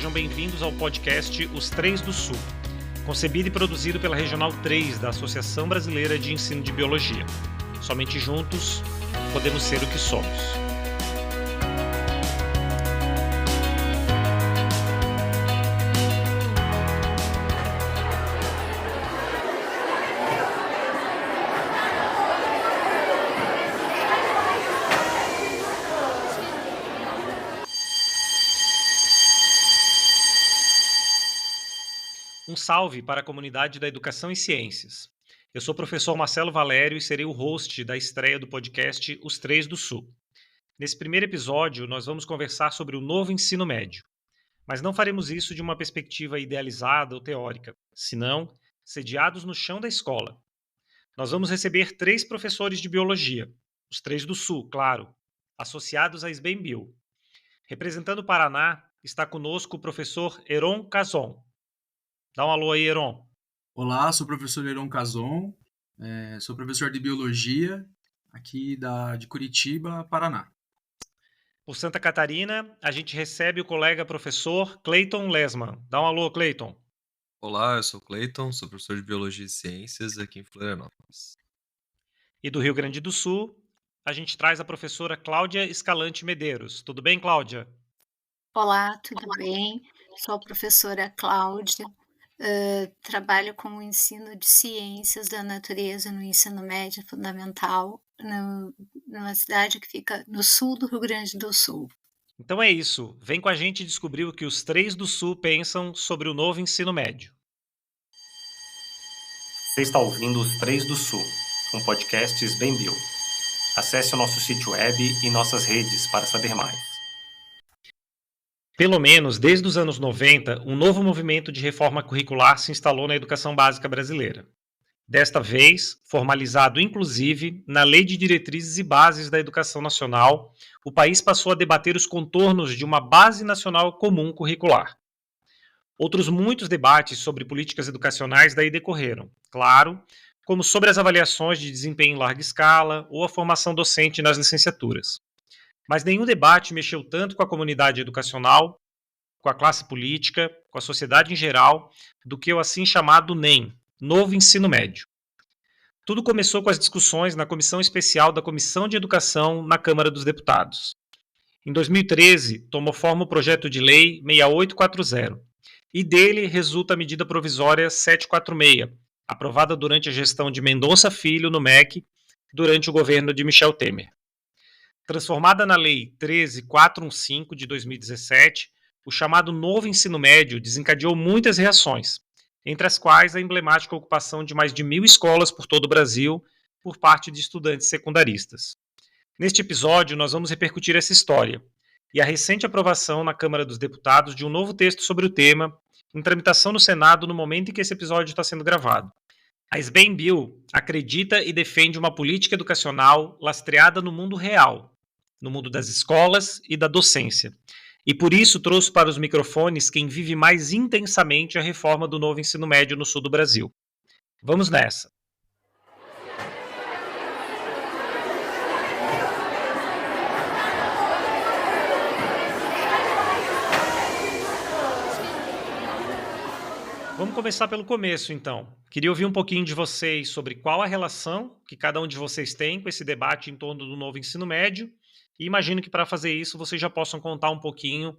sejam bem-vindos ao podcast Os Três do Sul, concebido e produzido pela Regional 3 da Associação Brasileira de Ensino de Biologia. Somente juntos podemos ser o que somos. Um salve para a comunidade da Educação e Ciências. Eu sou o professor Marcelo Valério e serei o host da estreia do podcast Os Três do Sul. Nesse primeiro episódio, nós vamos conversar sobre o novo ensino médio. Mas não faremos isso de uma perspectiva idealizada ou teórica, senão sediados no chão da escola. Nós vamos receber 3 professores de biologia, os Três do Sul, claro, associados à SBEM-Bio. Representando o Paraná, está conosco o professor Heron Cazon. Dá um alô aí, Heron. Olá, sou o professor Heron Cazon, sou professor de Biologia aqui de Curitiba, Paraná. Por Santa Catarina, a gente recebe o colega professor Cleiton Lesman. Dá um alô, Cleiton. Olá, eu sou o Cleiton, sou professor de Biologia e Ciências aqui em Florianópolis. E do Rio Grande do Sul, a gente traz a professora Cláudia Escalante Medeiros. Tudo bem, Cláudia? Olá, tudo bem? Sou a professora Cláudia, trabalho com o ensino de ciências da natureza no ensino médio fundamental, numa cidade que fica no sul do Rio Grande do Sul. Então é isso. Vem com a gente descobrir o que os Três do Sul pensam sobre o novo ensino médio. Você está ouvindo Os Três do Sul, um podcast SBEM-Bio. Acesse o nosso sítio web e nossas redes para saber mais. Pelo menos desde os anos 90, um novo movimento de reforma curricular se instalou na educação básica brasileira. Desta vez, formalizado inclusive na Lei de Diretrizes e Bases da Educação Nacional, o país passou a debater os contornos de uma Base Nacional Comum Curricular. Outros muitos debates sobre políticas educacionais daí decorreram, claro, como sobre as avaliações de desempenho em larga escala ou a formação docente nas licenciaturas. Mas nenhum debate mexeu tanto com a comunidade educacional, com a classe política, com a sociedade em geral, do que o assim chamado NEM, Novo Ensino Médio. Tudo começou com as discussões na Comissão Especial da Comissão de Educação na Câmara dos Deputados. Em 2013, tomou forma o projeto de lei 6840, e dele resulta a medida provisória 746, aprovada durante a gestão de Mendonça Filho no MEC, durante o governo de Michel Temer. Transformada na Lei 13415 de 2017, o chamado Novo Ensino Médio desencadeou muitas reações, entre as quais a emblemática ocupação de mais de 1.000 escolas por todo o Brasil por parte de estudantes secundaristas. Neste episódio, nós vamos repercutir essa história e a recente aprovação na Câmara dos Deputados de um novo texto sobre o tema, em tramitação no Senado no momento em que esse episódio está sendo gravado. A SBEM-Bio acredita e defende uma política educacional lastreada no mundo real, no mundo das escolas e da docência. E por isso trouxe para os microfones quem vive mais intensamente a reforma do novo ensino médio no sul do Brasil. Vamos nessa! Vamos começar pelo começo, então. Queria ouvir um pouquinho de vocês sobre qual a relação que cada um de vocês tem com esse debate em torno do novo ensino médio. E imagino que para fazer isso vocês já possam contar um pouquinho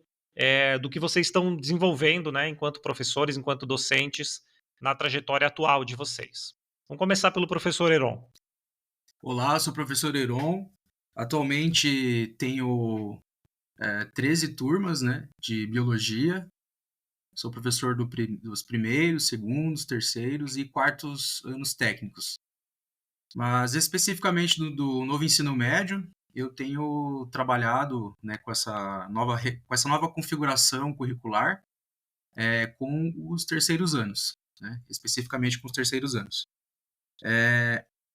do que vocês estão desenvolvendo, né, enquanto professores, enquanto docentes, na trajetória atual de vocês. Vamos começar pelo professor Heron. Olá, sou o professor Heron. Atualmente tenho 13 turmas, né, de Biologia. Sou professor dos primeiros, segundos, terceiros e quartos anos técnicos. Mas especificamente do novo ensino médio, eu tenho trabalhado, né, com essa nova configuração curricular com os terceiros anos, né, especificamente com os terceiros anos.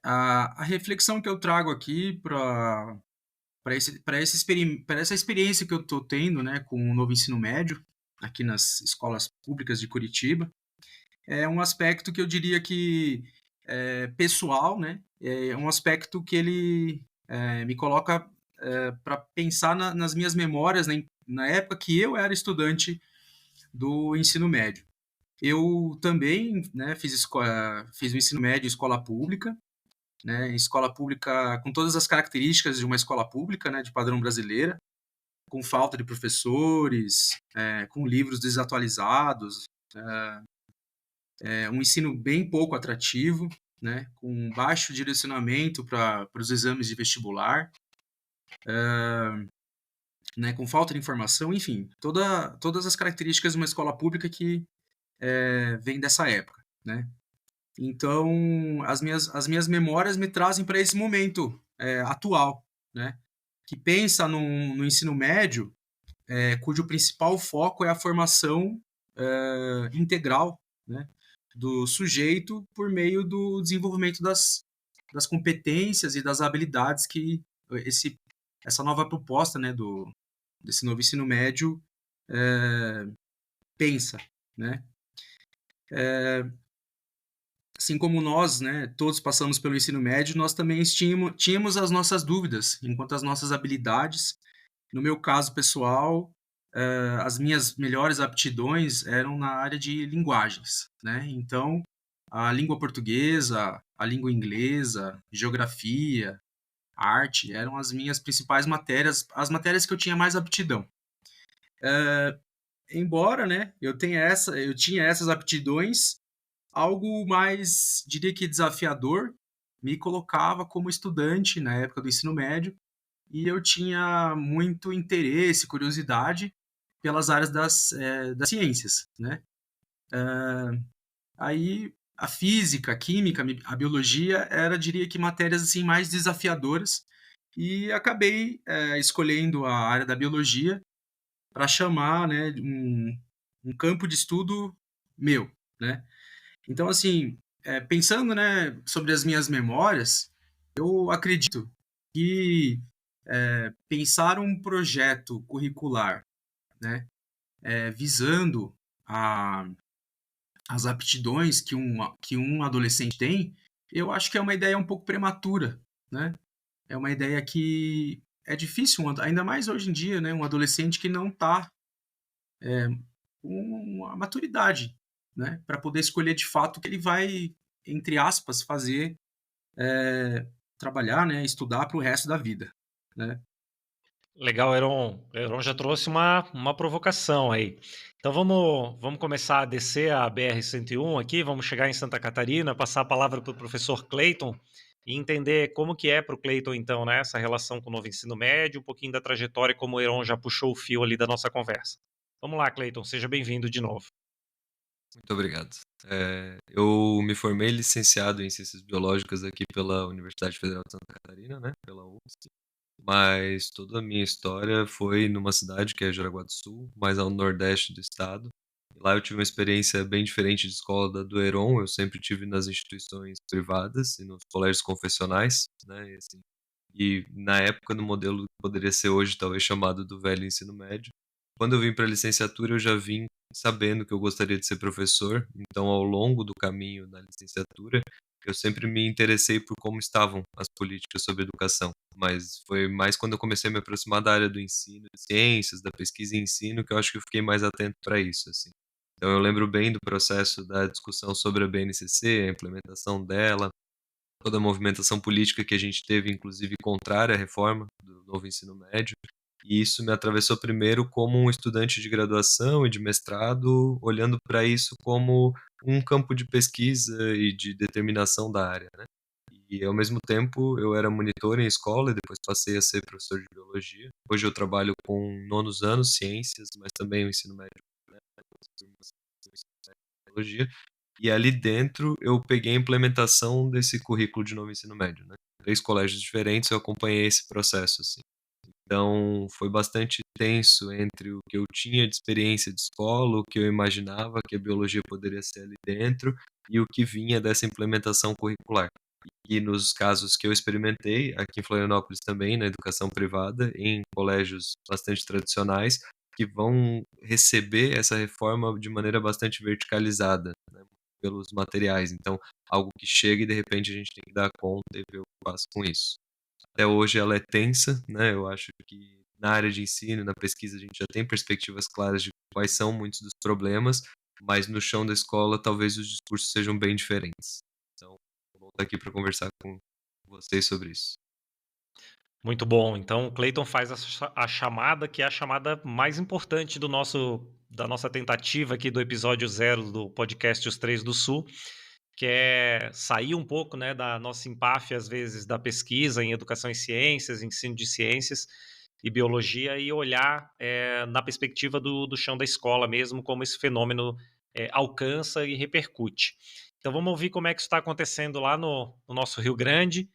A reflexão que eu trago aqui para essa experiência que eu estou tendo, né, com o novo ensino médio, aqui nas escolas públicas de Curitiba, é um aspecto que eu diria que é pessoal, né? É um aspecto que ele me coloca para pensar nas minhas memórias, né? Na época que eu era estudante do ensino médio. Eu também, né, fiz o ensino médio em escola pública, né, escola pública com todas as características de uma escola pública, né, de padrão brasileira, com falta de professores, com livros desatualizados, um ensino bem pouco atrativo, né, com baixo direcionamento para os exames de vestibular, né, com falta de informação, enfim, todas as características de uma escola pública que vem dessa época, né? Então, as minhas memórias me trazem para esse momento atual, né? Que pensa no ensino médio, cujo principal foco é a formação integral, né, do sujeito por meio do desenvolvimento das competências e das habilidades que essa nova proposta, né, desse novo ensino médio pensa, né? Assim como nós, né, todos passamos pelo ensino médio, nós também tínhamos as nossas dúvidas enquanto as nossas habilidades. No meu caso pessoal, as minhas melhores aptidões eram na área de linguagens, né? Então, a língua portuguesa, a língua inglesa, geografia, arte eram as minhas principais matérias, as matérias que eu tinha mais aptidão. Embora, né, eu tinha essas aptidões, algo mais, diria que desafiador, me colocava como estudante na época do ensino médio, e eu tinha muito interesse, curiosidade pelas áreas das ciências, né? Aí a física, a química, a biologia diria que matérias assim mais desafiadoras, e acabei escolhendo a área da biologia para chamar, né, um campo de estudo meu, né? Então, assim, pensando, né, sobre as minhas memórias, eu acredito que pensar um projeto curricular, né, visando as aptidões que um adolescente tem, eu acho que é uma ideia um pouco prematura, né? É uma ideia que é difícil, ainda mais hoje em dia, né, um adolescente que não está com a maturidade, né, para poder escolher de fato o que ele vai, entre aspas, fazer, trabalhar, né, estudar para o resto da vida, né? Legal, Heron. Heron já trouxe uma provocação aí. Então vamos começar a descer a BR-101 aqui, vamos chegar em Santa Catarina, passar a palavra para o professor Clayton e entender como que é para o Clayton, então, né, essa relação com o novo ensino médio, um pouquinho da trajetória, como o Heron já puxou o fio ali da nossa conversa. Vamos lá, Clayton, seja bem-vindo de novo. Muito obrigado. Eu me formei licenciado em Ciências Biológicas aqui pela Universidade Federal de Santa Catarina, né, pela UFSC, mas toda a minha história foi numa cidade que é Jaraguá do Sul, mais ao nordeste do estado. Lá eu tive uma experiência bem diferente de escola da do Heron, eu sempre tive nas instituições privadas e nos colégios confessionais, né, e na época no modelo que poderia ser hoje talvez chamado do velho ensino médio. Quando eu vim para a licenciatura, eu já vim sabendo que eu gostaria de ser professor, então ao longo do caminho na licenciatura, eu sempre me interessei por como estavam as políticas sobre educação, mas foi mais quando eu comecei a me aproximar da área do ensino, de ciências, da pesquisa e ensino, que eu acho que eu fiquei mais atento para isso, assim. Então eu lembro bem do processo da discussão sobre a BNCC, a implementação dela, toda a movimentação política que a gente teve, inclusive contrária à reforma do novo ensino médio, e isso me atravessou primeiro como um estudante de graduação e de mestrado, olhando para isso como um campo de pesquisa e de determinação da área, né? E ao mesmo tempo eu era monitor em escola e depois passei a ser professor de biologia. Hoje eu trabalho com nonos anos, ciências, mas também o ensino médio, né? Biologia. E ali dentro eu peguei a implementação desse currículo de novo ensino médio, né? 3 colégios diferentes, eu acompanhei esse processo, assim. Então, foi bastante tenso entre o que eu tinha de experiência de escola, o que eu imaginava que a biologia poderia ser ali dentro, e o que vinha dessa implementação curricular. E nos casos que eu experimentei, aqui em Florianópolis também, na educação privada, em colégios bastante tradicionais, que vão receber essa reforma de maneira bastante verticalizada, né, pelos materiais. Então, algo que chega e de repente a gente tem que dar conta e ver o que faz com isso. Até hoje ela é tensa, né? Eu acho que na área de ensino, na pesquisa, a gente já tem perspectivas claras de quais são muitos dos problemas, mas no chão da escola talvez os discursos sejam bem diferentes. Então, vou estar aqui para conversar com vocês sobre isso. Muito bom. Então, o Clayton faz a chamada, que é a chamada mais importante da nossa tentativa aqui do episódio 0 do podcast Os Três do Sul, que é sair um pouco, né, da nossa empáfia, às vezes, da pesquisa em educação e ciências, ensino de ciências e biologia, e olhar na perspectiva do chão da escola mesmo, como esse fenômeno alcança e repercute. Então, vamos ouvir como é que isso está acontecendo lá no nosso Rio Grande,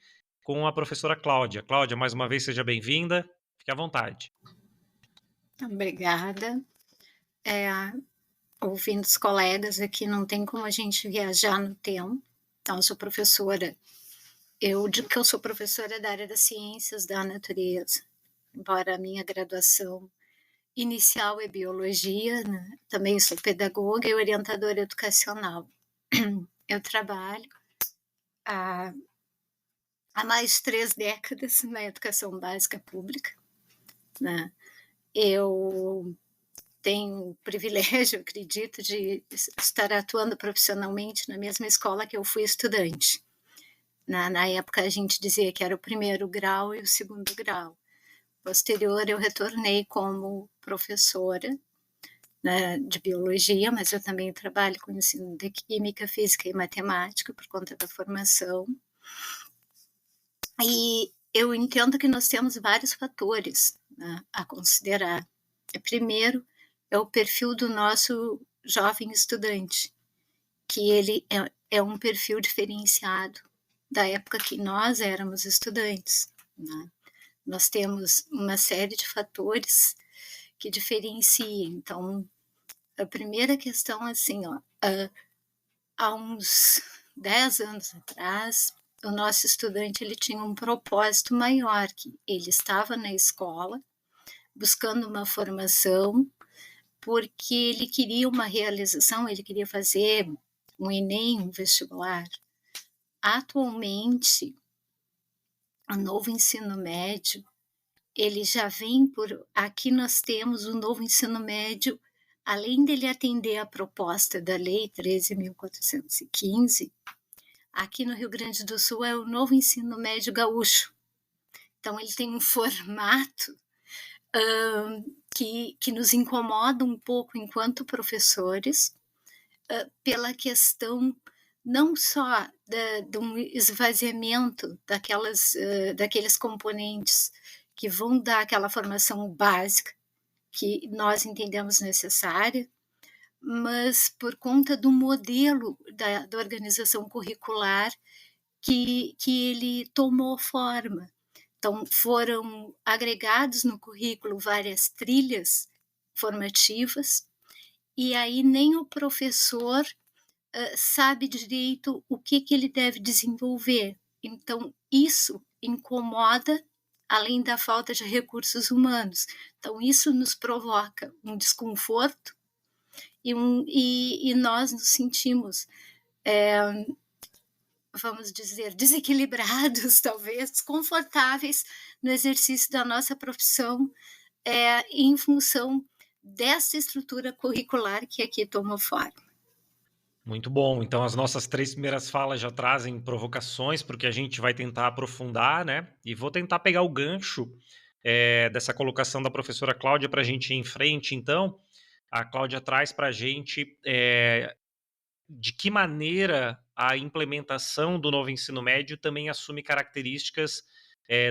com a professora Cláudia. Cláudia, mais uma vez, seja bem-vinda. Fique à vontade. Obrigada. Ouvindo os colegas aqui, não tem como a gente viajar no tempo. Então, eu sou professora. Eu digo que eu sou professora da área das ciências da natureza, embora a minha graduação inicial é biologia, né? Também sou pedagoga e orientadora educacional. Eu trabalho há mais de 3 décadas na educação básica pública, né? Eu tenho o privilégio, acredito, de estar atuando profissionalmente na mesma escola que eu fui estudante. Na época, a gente dizia que era o 1º grau e o 2º grau. Posterior, eu retornei como professora, né, de biologia, mas eu também trabalho com ensino de química, física e matemática por conta da formação. E eu entendo que nós temos vários fatores, né, a considerar. Primeiro, é o perfil do nosso jovem estudante, que ele é um perfil diferenciado da época que nós éramos estudantes, né? Nós temos uma série de fatores que diferenciam. Então, a primeira questão, assim, há uns 10 anos atrás, o nosso estudante ele tinha um propósito maior, que ele estava na escola buscando uma formação, porque ele queria uma realização, ele queria fazer um Enem, um vestibular. Atualmente, o novo ensino médio, ele já vem por... Aqui nós temos o novo ensino médio, além dele atender a proposta da Lei 13.415, aqui no Rio Grande do Sul é o novo ensino médio gaúcho. Então, ele tem um formato que nos incomoda um pouco enquanto professores, pela questão não só de um esvaziamento daqueles componentes que vão dar aquela formação básica que nós entendemos necessária, mas por conta do modelo da organização curricular que ele tomou forma. Então, foram agregados no currículo várias trilhas formativas, e aí nem o professor sabe direito o que ele deve desenvolver. Então, isso incomoda, além da falta de recursos humanos. Então, isso nos provoca um desconforto e nós nos sentimos, vamos dizer, desequilibrados, talvez, desconfortáveis no exercício da nossa profissão, em função dessa estrutura curricular que aqui tomou forma. Muito bom. Então, as nossas 3 primeiras falas já trazem provocações, porque a gente vai tentar aprofundar, né? E vou tentar pegar o gancho dessa colocação da professora Cláudia para a gente ir em frente. Então, a Cláudia traz para a gente de que maneira a implementação do novo ensino médio também assume características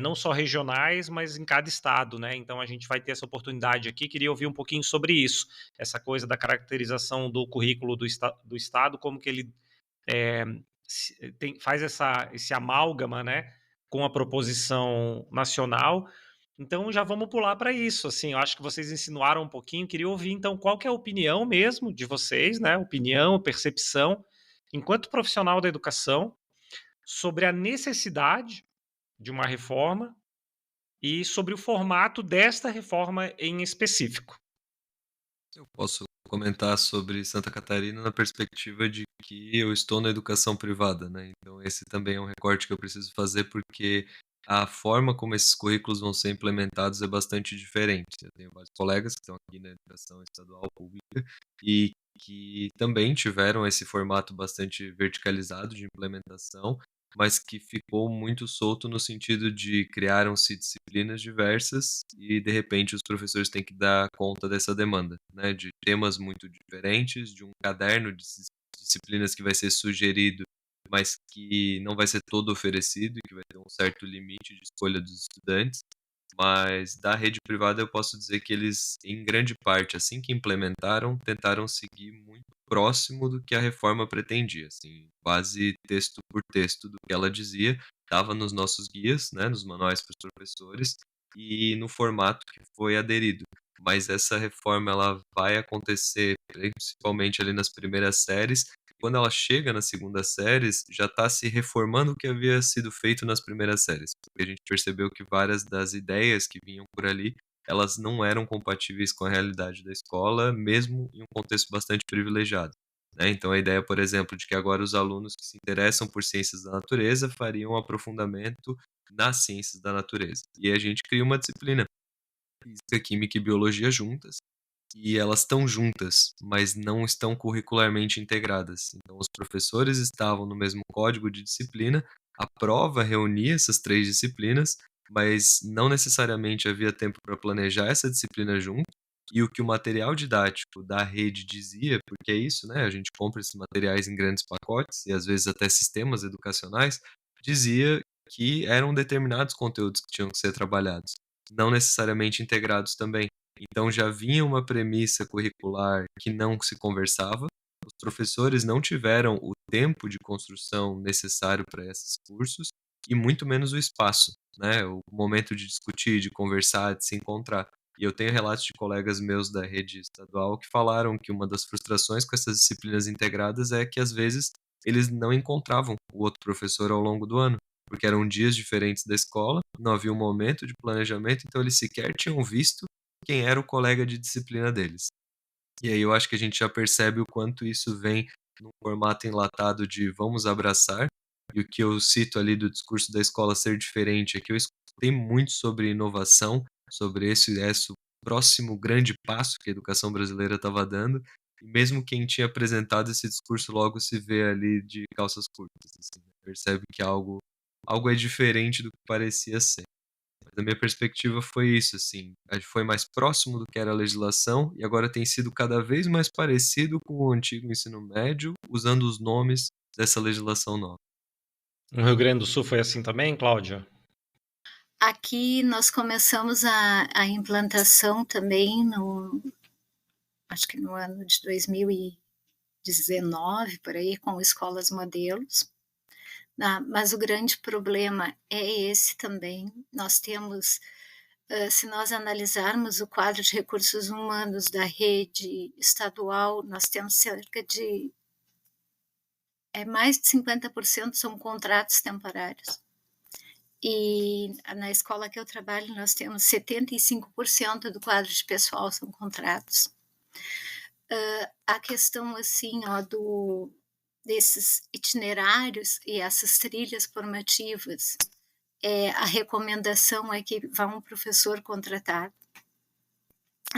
não só regionais, mas em cada estado, né? Então a gente vai ter essa oportunidade aqui. Queria ouvir um pouquinho sobre isso, essa coisa da caracterização do currículo do estado, como que ele faz esse amálgama, né, com a proposição nacional. Então já vamos pular para isso. Assim, eu acho que vocês insinuaram um pouquinho. Queria ouvir então qual que é a opinião mesmo de vocês, né? Opinião, percepção, enquanto profissional da educação, sobre a necessidade de uma reforma e sobre o formato desta reforma em específico. Eu posso comentar sobre Santa Catarina na perspectiva de que eu estou na educação privada, né? Então esse também é um recorte que eu preciso fazer, porque a forma como esses currículos vão ser implementados é bastante diferente. Eu tenho vários colegas que estão aqui na educação estadual pública e que também tiveram esse formato bastante verticalizado de implementação, mas que ficou muito solto no sentido de criaram-se disciplinas diversas e, de repente, os professores têm que dar conta dessa demanda, né, de temas muito diferentes, de um caderno de disciplinas que vai ser sugerido, mas que não vai ser todo oferecido e que vai ter um certo limite de escolha dos estudantes. Mas da rede privada eu posso dizer que eles, em grande parte, assim que implementaram, tentaram seguir muito próximo do que a reforma pretendia, assim, quase texto por texto do que ela dizia, estava nos nossos guias, né, nos manuais para os professores e no formato que foi aderido. Mas essa reforma ela vai acontecer principalmente ali nas primeiras séries. Quando ela chega nas segundas séries, já está se reformando o que havia sido feito nas primeiras séries, porque a gente percebeu que várias das ideias que vinham por ali, elas não eram compatíveis com a realidade da escola, mesmo em um contexto bastante privilegiado, né. Então a ideia, por exemplo, de que agora os alunos que se interessam por ciências da natureza fariam um aprofundamento nas ciências da natureza. E a gente cria uma disciplina, física, química e biologia juntas, e elas estão juntas, mas não estão curricularmente integradas. Então, os professores estavam no mesmo código de disciplina, a prova reunia essas 3 disciplinas, mas não necessariamente havia tempo para planejar essa disciplina junto, e o que o material didático da rede dizia, porque é isso, né, a gente compra esses materiais em grandes pacotes e às vezes até sistemas educacionais, dizia que eram determinados conteúdos que tinham que ser trabalhados, não necessariamente integrados também. Então já vinha uma premissa curricular que não se conversava, os professores não tiveram o tempo de construção necessário para esses cursos e muito menos o espaço, né, o momento de discutir, de conversar, de se encontrar. E eu tenho relatos de colegas meus da rede estadual que falaram que uma das frustrações com essas disciplinas integradas é que às vezes eles não encontravam o outro professor ao longo do ano, porque eram dias diferentes da escola, não havia um momento de planejamento, então eles sequer tinham visto quem era o colega de disciplina deles. E aí eu acho que a gente já percebe o quanto isso vem num formato enlatado de vamos abraçar, e o que eu cito ali do discurso da escola ser diferente é que eu escutei muito sobre inovação, sobre esse próximo grande passo que a educação brasileira estava dando, e mesmo quem tinha apresentado esse discurso logo se vê ali de calças curtas, assim, né, percebe que algo é diferente do que parecia ser. Da minha perspectiva foi isso, assim, a gente foi mais próximo do que era a legislação e agora tem sido cada vez mais parecido com o antigo ensino médio, usando os nomes dessa legislação nova. No Rio Grande do Sul foi assim também, Cláudia? Aqui nós começamos a implantação também acho que no ano de 2019, por aí, com escolas modelos. Mas o grande problema é esse também. Nós temos, se nós analisarmos o quadro de recursos humanos da rede estadual, nós temos cerca de mais de 50% são contratos temporários. E na escola que eu trabalho, nós temos 75% do quadro de pessoal são contratos. A questão, assim, desses itinerários e essas trilhas formativas, a recomendação é que vá um professor contratado,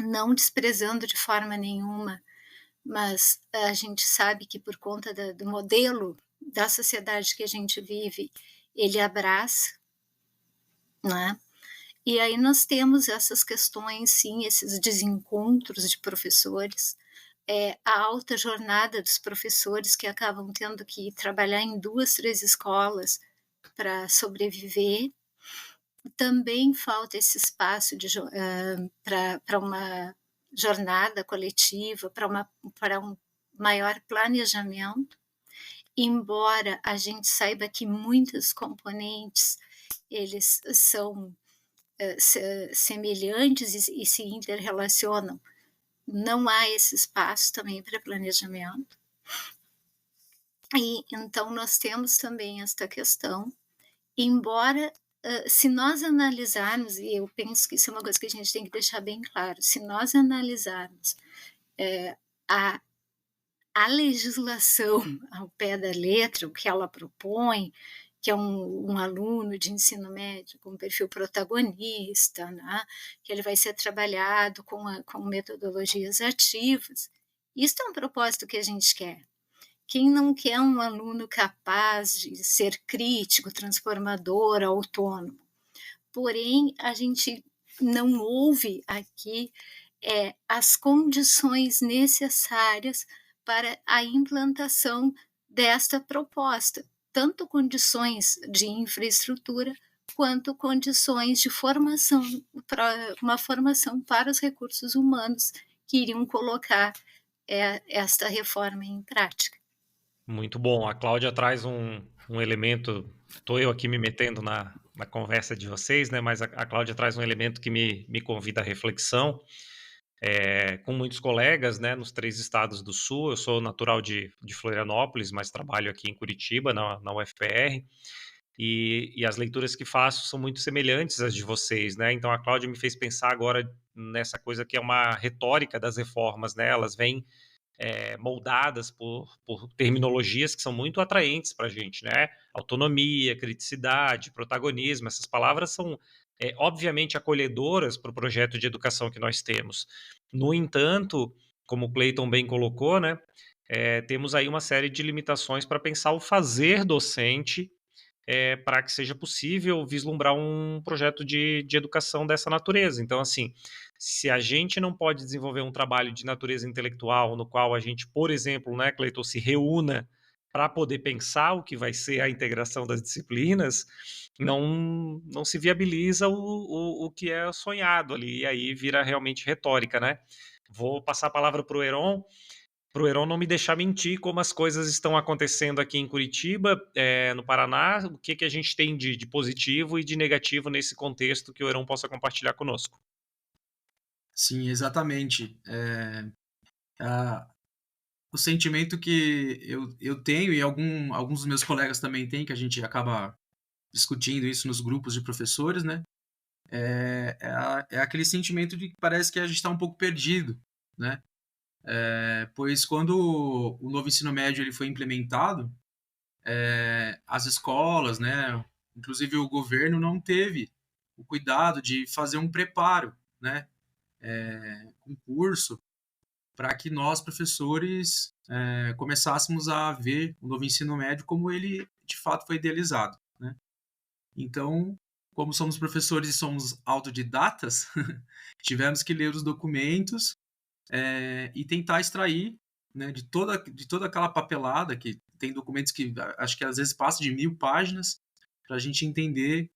não desprezando de forma nenhuma, mas a gente sabe que por conta do modelo da sociedade que a gente vive, ele abraça, né? E aí nós temos essas questões, sim, esses desencontros de professores, a alta jornada dos professores que acabam tendo que trabalhar em 2, 3 escolas para sobreviver. Também falta esse espaço para uma jornada coletiva, para um maior planejamento, embora a gente saiba que muitos componentes eles são semelhantes e se interrelacionam, não há esse espaço também para planejamento. E então nós temos também esta questão, embora se nós analisarmos, e eu penso que isso é uma coisa que a gente tem que deixar bem claro, se nós analisarmos a legislação ao pé da letra, o que ela propõe, que é um aluno de ensino médio com perfil protagonista, né, que ele vai ser trabalhado com metodologias ativas. Isso é um propósito que a gente quer. Quem não quer um aluno capaz de ser crítico, transformador, autônomo? Porém, a gente não ouve aqui as condições necessárias para a implantação desta proposta, tanto condições de infraestrutura quanto condições de formação, uma formação para os recursos humanos que iriam colocar esta reforma em prática. Muito bom. A Cláudia traz um elemento. Estou eu aqui me metendo na conversa de vocês, né? Mas a Cláudia traz um elemento que me convida à reflexão. Com muitos colegas, né, nos 3 estados do Sul. Eu sou natural de Florianópolis, mas trabalho aqui em Curitiba, na UFPR, e as leituras que faço são muito semelhantes às de vocês, né? Então a Cláudia me fez pensar agora nessa coisa que é uma retórica das reformas, né? Elas vêm moldadas por terminologias que são muito atraentes para a gente, né? Autonomia, criticidade, protagonismo, essas palavras são obviamente acolhedoras para o projeto de educação que nós temos. No entanto, como o Clayton bem colocou, né, temos aí uma série de limitações para pensar o fazer docente para que seja possível vislumbrar um projeto de educação dessa natureza. Então, assim, se a gente não pode desenvolver um trabalho de natureza intelectual no qual a gente, por exemplo, né, Cleiton, se reúna para poder pensar o que vai ser a integração das disciplinas, não se viabiliza o que é sonhado ali, e aí vira realmente retórica, né? Vou passar a palavra para o Heron não me deixar mentir como as coisas estão acontecendo aqui em Curitiba, no Paraná, o que a gente tem de positivo e de negativo nesse contexto que o Heron possa compartilhar conosco. Sim, exatamente. O sentimento que eu tenho e alguns dos meus colegas também têm, que a gente acaba discutindo isso nos grupos de professores, né? É aquele sentimento de que parece que a gente está um pouco perdido, né? Pois quando o novo ensino médio ele foi implementado, as escolas, né, inclusive o governo não teve o cuidado de fazer um preparo, né, um curso para que nós professores começássemos a ver o novo ensino médio como ele de fato foi idealizado, né? Então, como somos professores e somos autodidatas, tivemos que ler os documentos e tentar extrair, né, de toda aquela papelada, que tem documentos que acho que às vezes passam de 1000 páginas, para a gente entender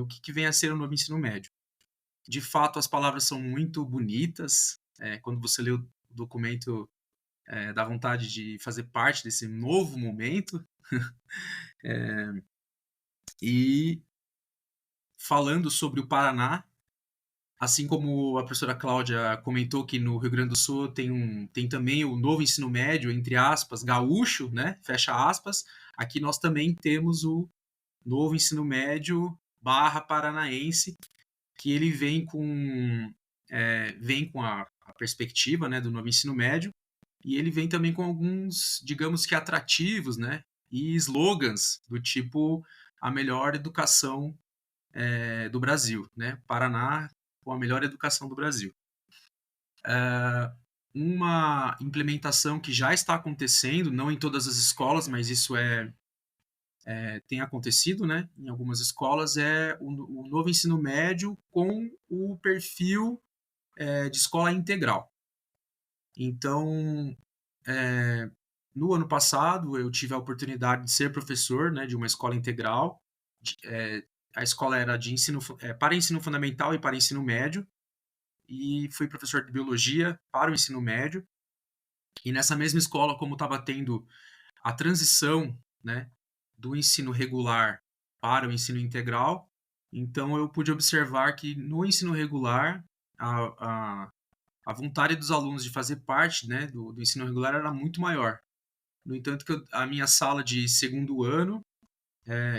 o que vem a ser o novo ensino médio. De fato, as palavras são muito bonitas, quando você lê o documento, dá vontade de fazer parte desse novo momento. E falando sobre o Paraná, assim como a professora Cláudia comentou que no Rio Grande do Sul tem também o novo ensino médio, entre aspas, gaúcho, né? Fecha aspas. Aqui nós também temos o novo ensino médio / paranaense, que ele vem com a perspectiva, né, do novo ensino médio, e ele vem também com alguns, digamos que atrativos, né? E slogans do tipo a melhor educação do Brasil, né? Paraná com a melhor educação do Brasil. Uma implementação que já está acontecendo, não em todas as escolas, mas isso tem acontecido, né? Em algumas escolas, é o novo ensino médio com o perfil de escola integral. Então, no ano passado, eu tive a oportunidade de ser professor, né, de uma escola integral. A escola era de para ensino fundamental e para ensino médio, e fui professor de biologia para o ensino médio. E nessa mesma escola, como estava tendo a transição, né, do ensino regular para o ensino integral, então eu pude observar que no ensino regular a vontade dos alunos de fazer parte, né, do ensino regular era muito maior. No entanto, a minha sala de segundo ano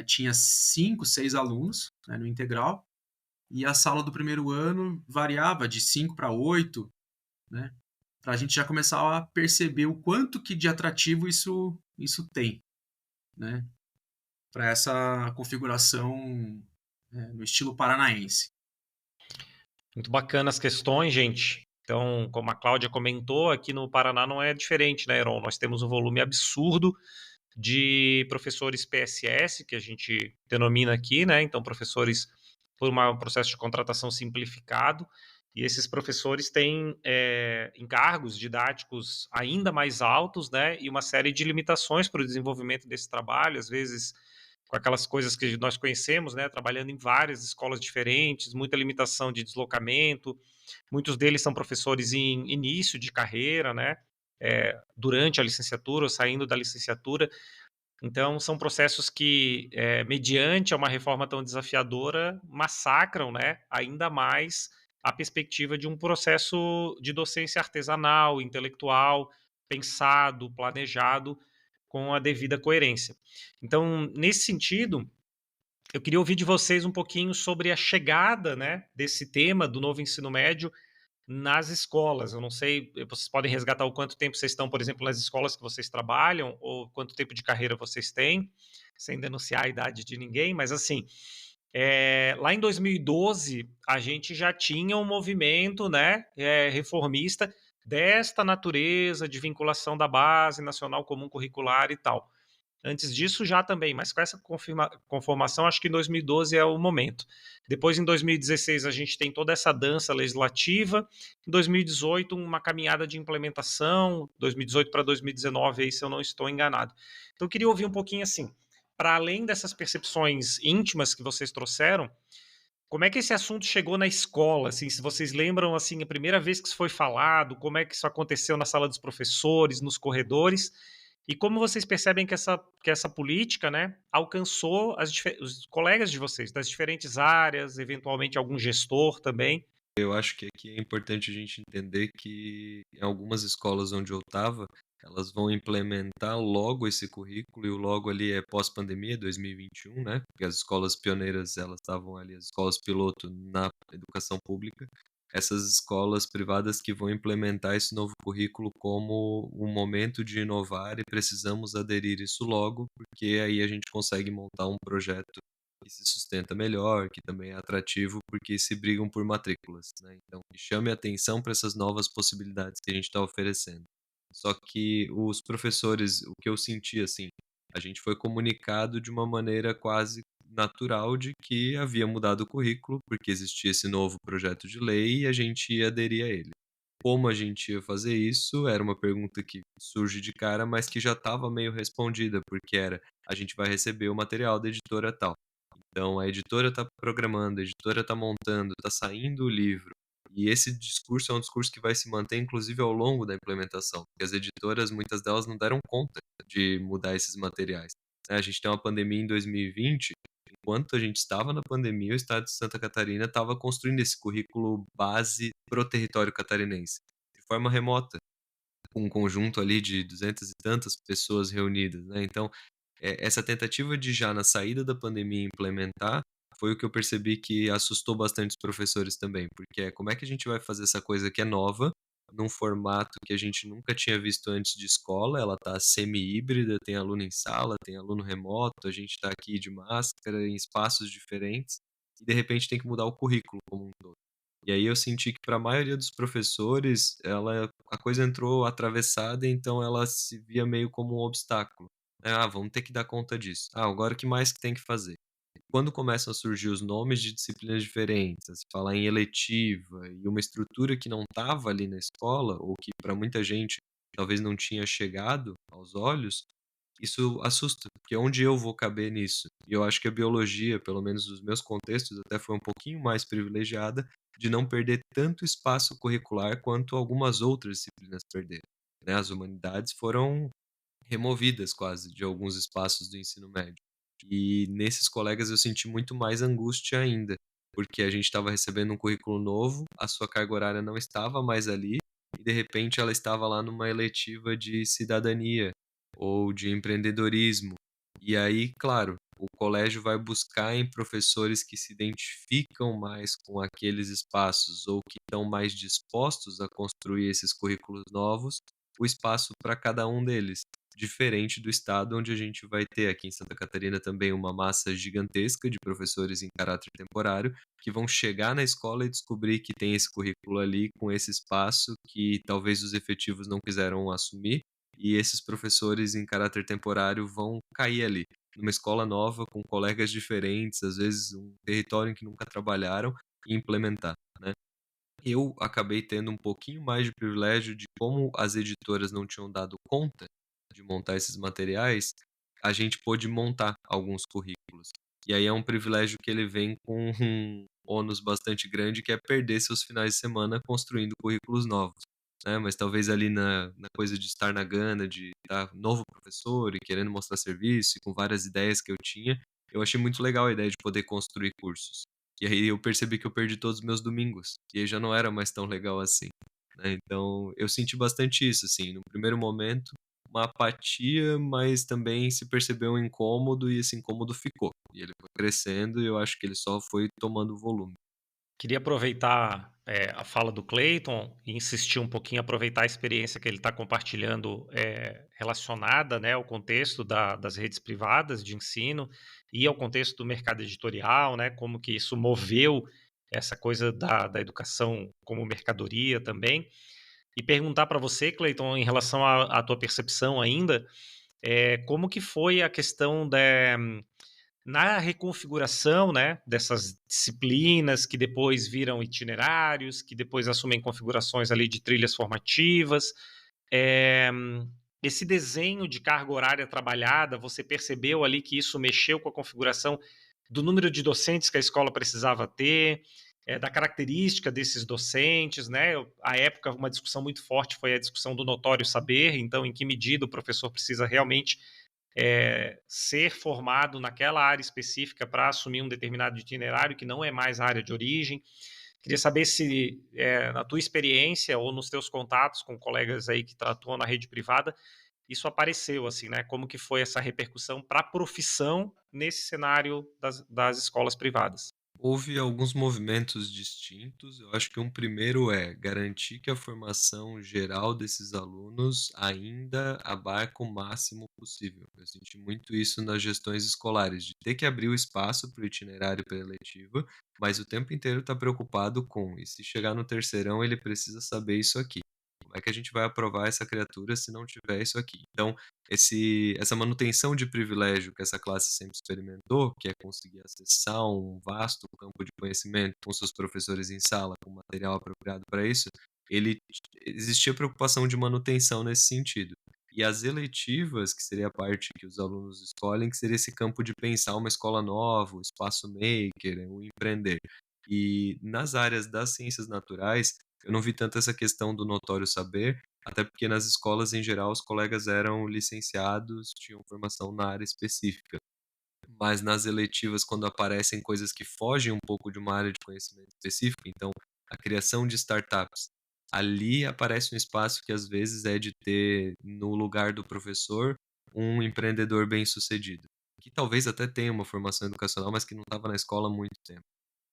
tinha 5, 6 alunos, né, no integral, e a sala do primeiro ano variava de 5 para 8, né, para a gente já começar a perceber o quanto que de atrativo isso tem, né. para essa configuração no estilo paranaense. Muito bacana as questões, gente. Então, como a Cláudia comentou, aqui no Paraná não é diferente, né, Heron? Nós temos um volume absurdo de professores PSS, que a gente denomina aqui, né? Então, professores por um processo de contratação simplificado, e esses professores têm encargos didáticos ainda mais altos, né? E uma série de limitações para o desenvolvimento desse trabalho, às vezes com aquelas coisas que nós conhecemos, né? Trabalhando em várias escolas diferentes, muita limitação de deslocamento. Muitos deles são professores em início de carreira, né? Durante a licenciatura ou saindo da licenciatura. Então, são processos que, mediante uma reforma tão desafiadora, massacram, né, ainda mais a perspectiva de um processo de docência artesanal, intelectual, pensado, planejado, com a devida coerência. Então, nesse sentido, eu queria ouvir de vocês um pouquinho sobre a chegada, né, desse tema do novo ensino médio nas escolas. Eu não sei, vocês podem resgatar o quanto tempo vocês estão, por exemplo, nas escolas que vocês trabalham, ou quanto tempo de carreira vocês têm, sem denunciar a idade de ninguém, mas assim, lá em 2012, a gente já tinha um movimento, né, reformista desta natureza de vinculação da base nacional comum curricular e tal. Antes disso já também, mas com essa conformação, acho que em 2012 é o momento. Depois, em 2016, a gente tem toda essa dança legislativa. Em 2018, uma caminhada de implementação. 2018 para 2019, aí, se eu não estou enganado. Então, eu queria ouvir um pouquinho assim, para além dessas percepções íntimas que vocês trouxeram, como é que esse assunto chegou na escola? Assim, se vocês lembram, assim, a primeira vez que isso foi falado, como é que isso aconteceu na sala dos professores, nos corredores, e como vocês percebem que essa política, né, alcançou os colegas de vocês, das diferentes áreas, eventualmente algum gestor também? Eu acho que aqui é importante a gente entender que em algumas escolas onde eu estava, elas vão implementar logo esse currículo, e o logo ali é pós-pandemia, 2021, né? Porque as escolas pioneiras, elas estavam ali, as escolas piloto na educação pública. Essas escolas privadas que vão implementar esse novo currículo como um momento de inovar, e precisamos aderir isso logo, porque aí a gente consegue montar um projeto que se sustenta melhor, que também é atrativo, porque se brigam por matrículas, né? Então, que chame atenção para essas novas possibilidades que a gente está oferecendo. Só que os professores, o que eu senti assim, a gente foi comunicado de uma maneira quase natural de que havia mudado o currículo, porque existia esse novo projeto de lei e a gente ia aderir a ele. Como a gente ia fazer isso, era uma pergunta que surge de cara, mas que já estava meio respondida, porque era: a gente vai receber o material da editora tal. Então a editora está programando, a editora está montando, está saindo o livro. E esse discurso é um discurso que vai se manter, inclusive, ao longo da implementação, porque as editoras, muitas delas, não deram conta de mudar esses materiais, né? A gente tem uma pandemia em 2020, enquanto a gente estava na pandemia, o estado de Santa Catarina estava construindo esse currículo base pro território catarinense, de forma remota, com um conjunto ali de 200 e tantas pessoas reunidas, né? Então, essa tentativa de já na saída da pandemia implementar, foi o que eu percebi que assustou bastante os professores também, porque como é que a gente vai fazer essa coisa que é nova, num formato que a gente nunca tinha visto antes de escola, ela tá semi-híbrida, tem aluno em sala, tem aluno remoto, a gente tá aqui de máscara, em espaços diferentes, e de repente tem que mudar o currículo como um todo. E aí eu senti que para a maioria dos professores, a coisa entrou atravessada, então ela se via meio como um obstáculo, né: "Ah, vamos ter que dar conta disso. Ah, agora o que mais que tem que fazer?". Quando começam a surgir os nomes de disciplinas diferentes, a se falar em eletiva e uma estrutura que não estava ali na escola, ou que para muita gente talvez não tinha chegado aos olhos, isso assusta, porque onde eu vou caber nisso? E eu acho que a biologia, pelo menos nos meus contextos, até foi um pouquinho mais privilegiada de não perder tanto espaço curricular quanto algumas outras disciplinas perderam, né? As humanidades foram removidas quase de alguns espaços do ensino médio. E nesses colegas eu senti muito mais angústia ainda, porque a gente estava recebendo um currículo novo, a sua carga horária não estava mais ali, e de repente ela estava lá numa eletiva de cidadania ou de empreendedorismo. E aí, claro, o colégio vai buscar em professores que se identificam mais com aqueles espaços ou que estão mais dispostos a construir esses currículos novos, o espaço para cada um deles. diferente do estado, onde a gente vai ter aqui em Santa Catarina também uma massa gigantesca de professores em caráter temporário, que vão chegar na escola e descobrir que tem esse currículo ali com esse espaço que talvez os efetivos não quiseram assumir, e esses professores em caráter temporário vão cair ali, numa escola nova, com colegas diferentes, às vezes um território em que nunca trabalharam, e implementar, né. Eu acabei tendo um pouquinho mais de privilégio de como as editoras não tinham dado conta de montar esses materiais, a gente pôde montar alguns currículos. E aí é um privilégio que ele vem com um ônus bastante grande, que é perder seus finais de semana construindo currículos novos, né, mas talvez ali na coisa de estar na gana, de estar novo professor e querendo mostrar serviço e com várias ideias que eu tinha, eu achei muito legal a ideia de poder construir cursos. E aí eu percebi que eu perdi todos os meus domingos, e aí já não era mais tão legal assim, né, então eu senti bastante isso, assim, no primeiro momento, uma apatia, mas também se percebeu um incômodo e esse incômodo ficou. E ele foi crescendo e eu acho que ele só foi tomando volume. Queria aproveitar, a fala do Clayton e insistir um pouquinho, aproveitar a experiência que ele está compartilhando, relacionada, né, ao contexto das redes privadas de ensino e ao contexto do mercado editorial, né, como que isso moveu essa coisa da educação como mercadoria também. E perguntar para você, Clayton, em relação à tua percepção ainda, como que foi a questão na reconfiguração, né, dessas disciplinas que depois viram itinerários, que depois assumem configurações ali de trilhas formativas. Eh, Esse desenho de carga horária trabalhada, você percebeu ali que isso mexeu com a configuração do número de docentes que a escola precisava ter, da característica desses docentes, né? À época, uma discussão muito forte foi a discussão do notório saber, então, em que medida o professor precisa realmente ser formado naquela área específica para assumir um determinado itinerário que não é mais a área de origem. Queria saber se, na tua experiência ou nos teus contatos com colegas aí que atuam na rede privada, isso apareceu, assim, né? Como que foi essa repercussão para a profissão nesse cenário das escolas privadas? Houve alguns movimentos distintos. Eu acho que um primeiro é garantir que a formação geral desses alunos ainda abarca o máximo possível. Eu senti muito isso nas gestões escolares, de ter que abrir o espaço para o itinerário pré-letivo, mas o tempo inteiro está preocupado com, e se chegar no terceirão, ele precisa saber isso aqui. Como é que a gente vai aprovar essa criatura se não tiver isso aqui? Então, essa manutenção de privilégio que essa classe sempre experimentou, que é conseguir acessar um vasto campo de conhecimento com seus professores em sala, com material apropriado para isso, ele existia preocupação de manutenção nesse sentido. E as eletivas, que seria a parte que os alunos escolhem, que seria esse campo de pensar uma escola nova, o espaço maker, o empreender. E nas áreas das ciências naturais, eu não vi tanto essa questão do notório saber, até porque nas escolas, em geral, os colegas eram licenciados, tinham formação na área específica. Mas nas eletivas, quando aparecem coisas que fogem um pouco de uma área de conhecimento específico, então a criação de startups, ali aparece um espaço que às vezes é de ter, no lugar do professor, um empreendedor bem-sucedido, que talvez até tenha uma formação educacional, mas que não estava na escola há muito tempo,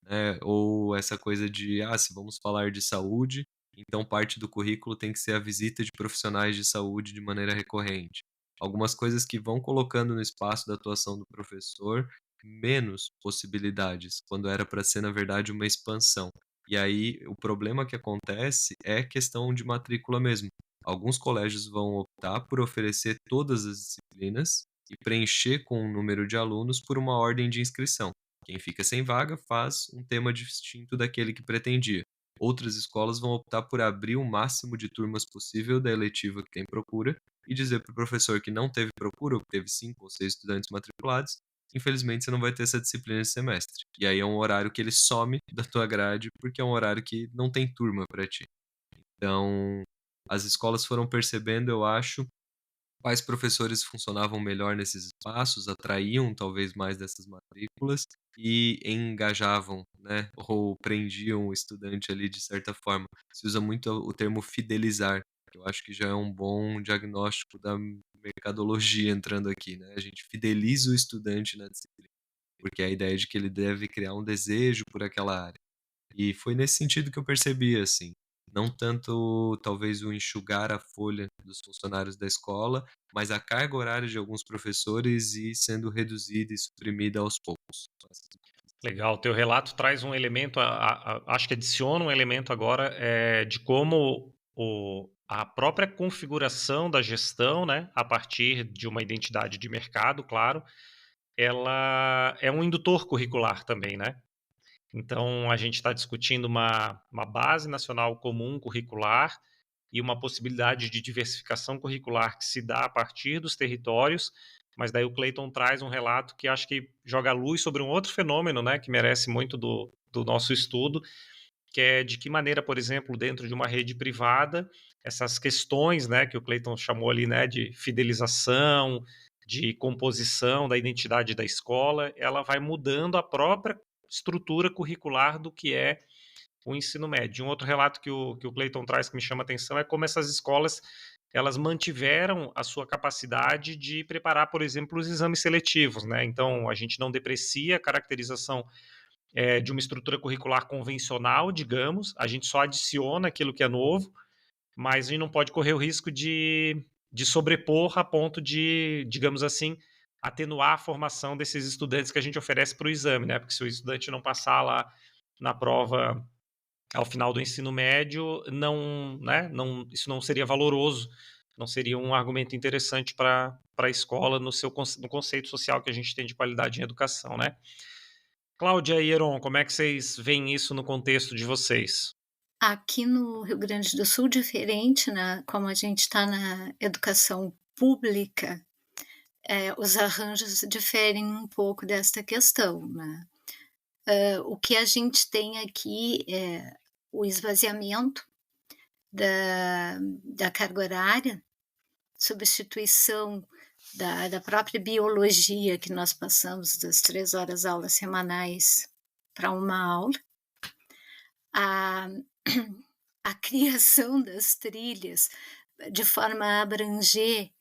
né? Ou essa coisa de, se vamos falar de saúde, então parte do currículo tem que ser a visita de profissionais de saúde de maneira recorrente. Algumas coisas que vão colocando no espaço da atuação do professor menos possibilidades, quando era para ser, na verdade, uma expansão. E aí o problema que acontece é questão de matrícula mesmo. Alguns colégios vão optar por oferecer todas as disciplinas e preencher com um número de alunos por uma ordem de inscrição. Quem fica sem vaga faz um tema distinto daquele que pretendia. Outras escolas vão optar por abrir o máximo de turmas possível da eletiva que tem procura e dizer para o professor que não teve procura, ou que teve 5 ou 6 estudantes matriculados, infelizmente você não vai ter essa disciplina esse semestre. E aí é um horário que ele some da tua grade, porque é um horário que não tem turma para ti. Então, as escolas foram percebendo, eu acho, quais professores funcionavam melhor nesses espaços, atraíam talvez mais dessas matrículas e engajavam, né, ou prendiam o estudante ali de certa forma. Se usa muito o termo fidelizar, que eu acho que já é um bom diagnóstico da mercadologia entrando aqui, né? A gente fideliza o estudante na disciplina, porque é a ideia de que ele deve criar um desejo por aquela área. E foi nesse sentido que eu percebi, assim. Não tanto, talvez, o enxugar a folha dos funcionários da escola, mas a carga horária de alguns professores ir sendo reduzida e suprimida aos poucos. Legal, o teu relato traz um elemento, acho que adiciona um elemento agora de como a própria configuração da gestão, né, a partir de uma identidade de mercado, claro, ela é um indutor curricular também, né? Então, a gente está discutindo uma base nacional comum curricular e uma possibilidade de diversificação curricular que se dá a partir dos territórios, mas daí o Clayton traz um relato que acho que joga luz sobre um outro fenômeno, né, que merece muito do nosso estudo, que é de que maneira, por exemplo, dentro de uma rede privada, essas questões, né, que o Clayton chamou ali, né, de fidelização, de composição da identidade da escola, ela vai mudando a própria estrutura curricular do que é o ensino médio. Um outro relato que o Clayton traz que me chama a atenção é como essas escolas elas mantiveram a sua capacidade de preparar, por exemplo, os exames seletivos, né? Então, a gente não deprecia a caracterização de uma estrutura curricular convencional, digamos, a gente só adiciona aquilo que é novo, mas a gente não pode correr o risco de sobrepor a ponto de, digamos assim, atenuar a formação desses estudantes que a gente oferece para o exame, né? Porque se o estudante não passar lá na prova ao final do ensino médio, não, né, não, isso não seria valoroso, não seria um argumento interessante para a escola no conceito social que a gente tem de qualidade em educação, né? Cláudia e Heron, como é que vocês veem isso no contexto de vocês? Aqui no Rio Grande do Sul, diferente, né, como a gente está na educação pública, os arranjos diferem um pouco desta questão, né. O que a gente tem aqui é o esvaziamento da carga horária, substituição da própria biologia que nós passamos das 3 horas aulas semanais para uma aula, a a criação das trilhas de forma a abranger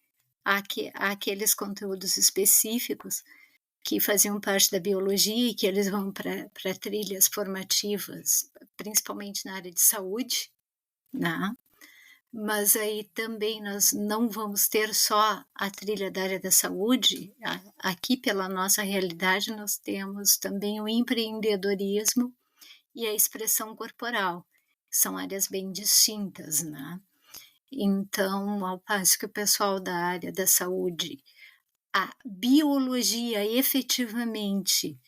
aqueles conteúdos específicos que faziam parte da biologia e que eles vão para trilhas formativas, principalmente na área de saúde, né. Mas aí também nós não vamos ter só a trilha da área da saúde, aqui pela nossa realidade nós temos também o empreendedorismo e a expressão corporal, que são áreas bem distintas, né. Então, ao passo que o pessoal da área da saúde, a biologia efetivamente,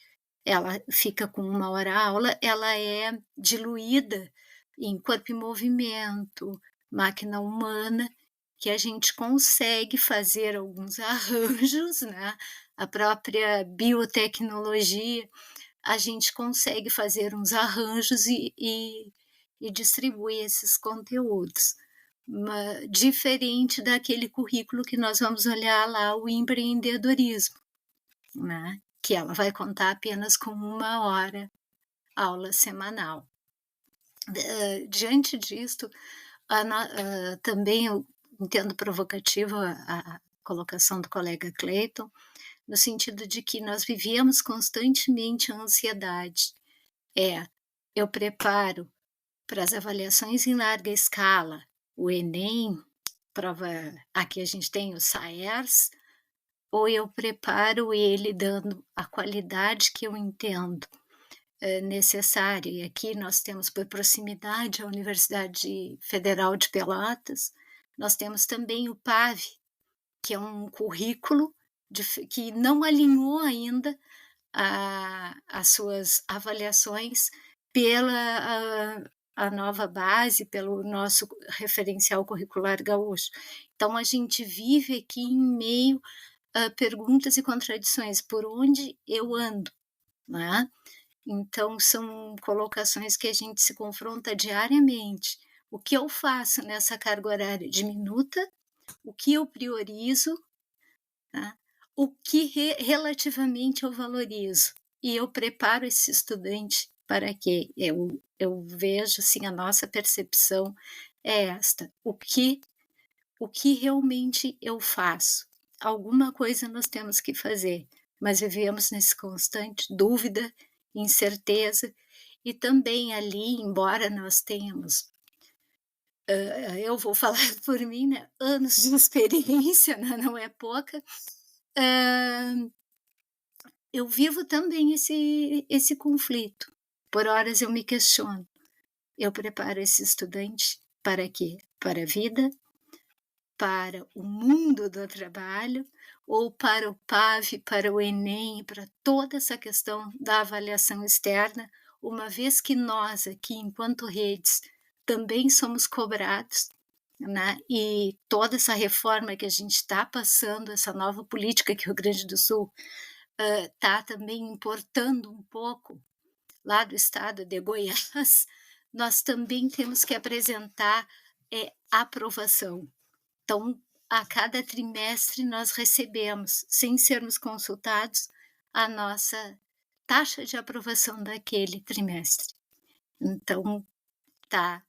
ela fica com 1 hora aula, ela é diluída em corpo em movimento, máquina humana, que a gente consegue fazer alguns arranjos, né, a própria biotecnologia, a gente consegue fazer uns arranjos e distribuir esses conteúdos. Diferente daquele currículo que nós vamos olhar lá, o empreendedorismo, né, que ela vai contar apenas com 1 hora aula semanal. Diante disto, também eu entendo provocativa a colocação do colega Clayton, no sentido de que nós vivíamos constantemente a ansiedade. Eu preparo para as avaliações em larga escala, o Enem, prova aqui a gente tem o SAERS, ou eu preparo ele dando a qualidade que eu entendo necessária. E aqui nós temos, por proximidade, a Universidade Federal de Pelotas, nós temos também o PAV, que é um currículo que não alinhou ainda as suas avaliações pela a nova base, pelo nosso referencial curricular gaúcho. Então a gente vive aqui em meio a perguntas e contradições, por onde eu ando, né. Então são colocações que a gente se confronta diariamente. O que eu faço nessa carga horária diminuta, o que eu priorizo, tá, o que relativamente eu valorizo. E eu preparo esse estudante para quê? Eu vejo, assim, a nossa percepção é esta: o que realmente eu faço? Alguma coisa nós temos que fazer, mas vivemos nesse constante dúvida, incerteza, e também ali, embora nós tenhamos eu vou falar por mim, né, anos de experiência, né, não é pouca. Hã, eu vivo também esse conflito. Por horas eu me questiono: eu preparo esse estudante para quê? Para a vida, para o mundo do trabalho ou para o PAV, para o Enem, para toda essa questão da avaliação externa, uma vez que nós aqui, enquanto redes, também somos cobrados, né? E toda essa reforma que a gente está passando, essa nova política que o Rio Grande do Sul está também importando um pouco lá do estado de Goiás, nós também temos que apresentar aprovação. Então, a cada trimestre nós recebemos, sem sermos consultados, a nossa taxa de aprovação daquele trimestre. Então, tá.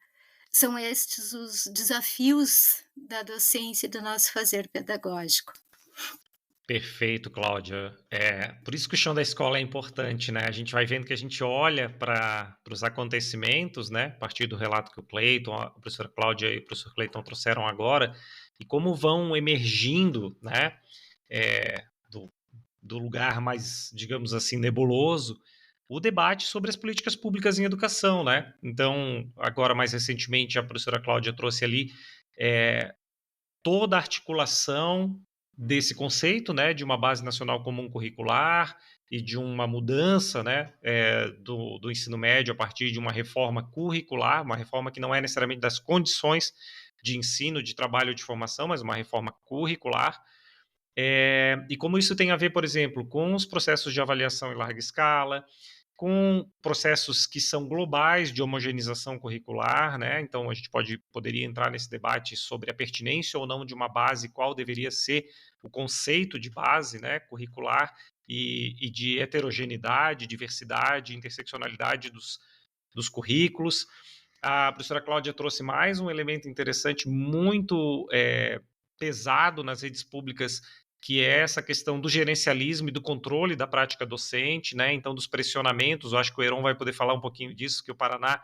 São estes os desafios da docência e do nosso fazer pedagógico. Perfeito, Cláudia. Por isso que o chão da escola é importante, né? A gente vai vendo que a gente olha para os acontecimentos, né? A partir do relato que o Cleiton, a professora Cláudia e o professor Cleiton trouxeram agora, e como vão emergindo, né? é, do, do lugar mais, digamos assim, nebuloso, o debate sobre as políticas públicas em educação, né? Então, agora mais recentemente, a professora Cláudia trouxe ali é, toda a articulação desse conceito, né, de uma base nacional comum curricular e de uma mudança, né, do ensino médio a partir de uma reforma curricular, uma reforma que não é necessariamente das condições de ensino, de trabalho, de formação, mas uma reforma curricular. E como isso tem a ver, por exemplo, com os processos de avaliação em larga escala, com processos que são globais de homogeneização curricular, né? Então a gente poderia entrar nesse debate sobre a pertinência ou não de uma base, qual deveria ser o conceito de base, né, curricular e de heterogeneidade, diversidade, interseccionalidade dos currículos. A professora Cláudia trouxe mais um elemento interessante, muito pesado nas redes públicas, que é essa questão do gerencialismo e do controle da prática docente, né? Então, dos pressionamentos. Eu acho que o Heron vai poder falar um pouquinho disso, que o Paraná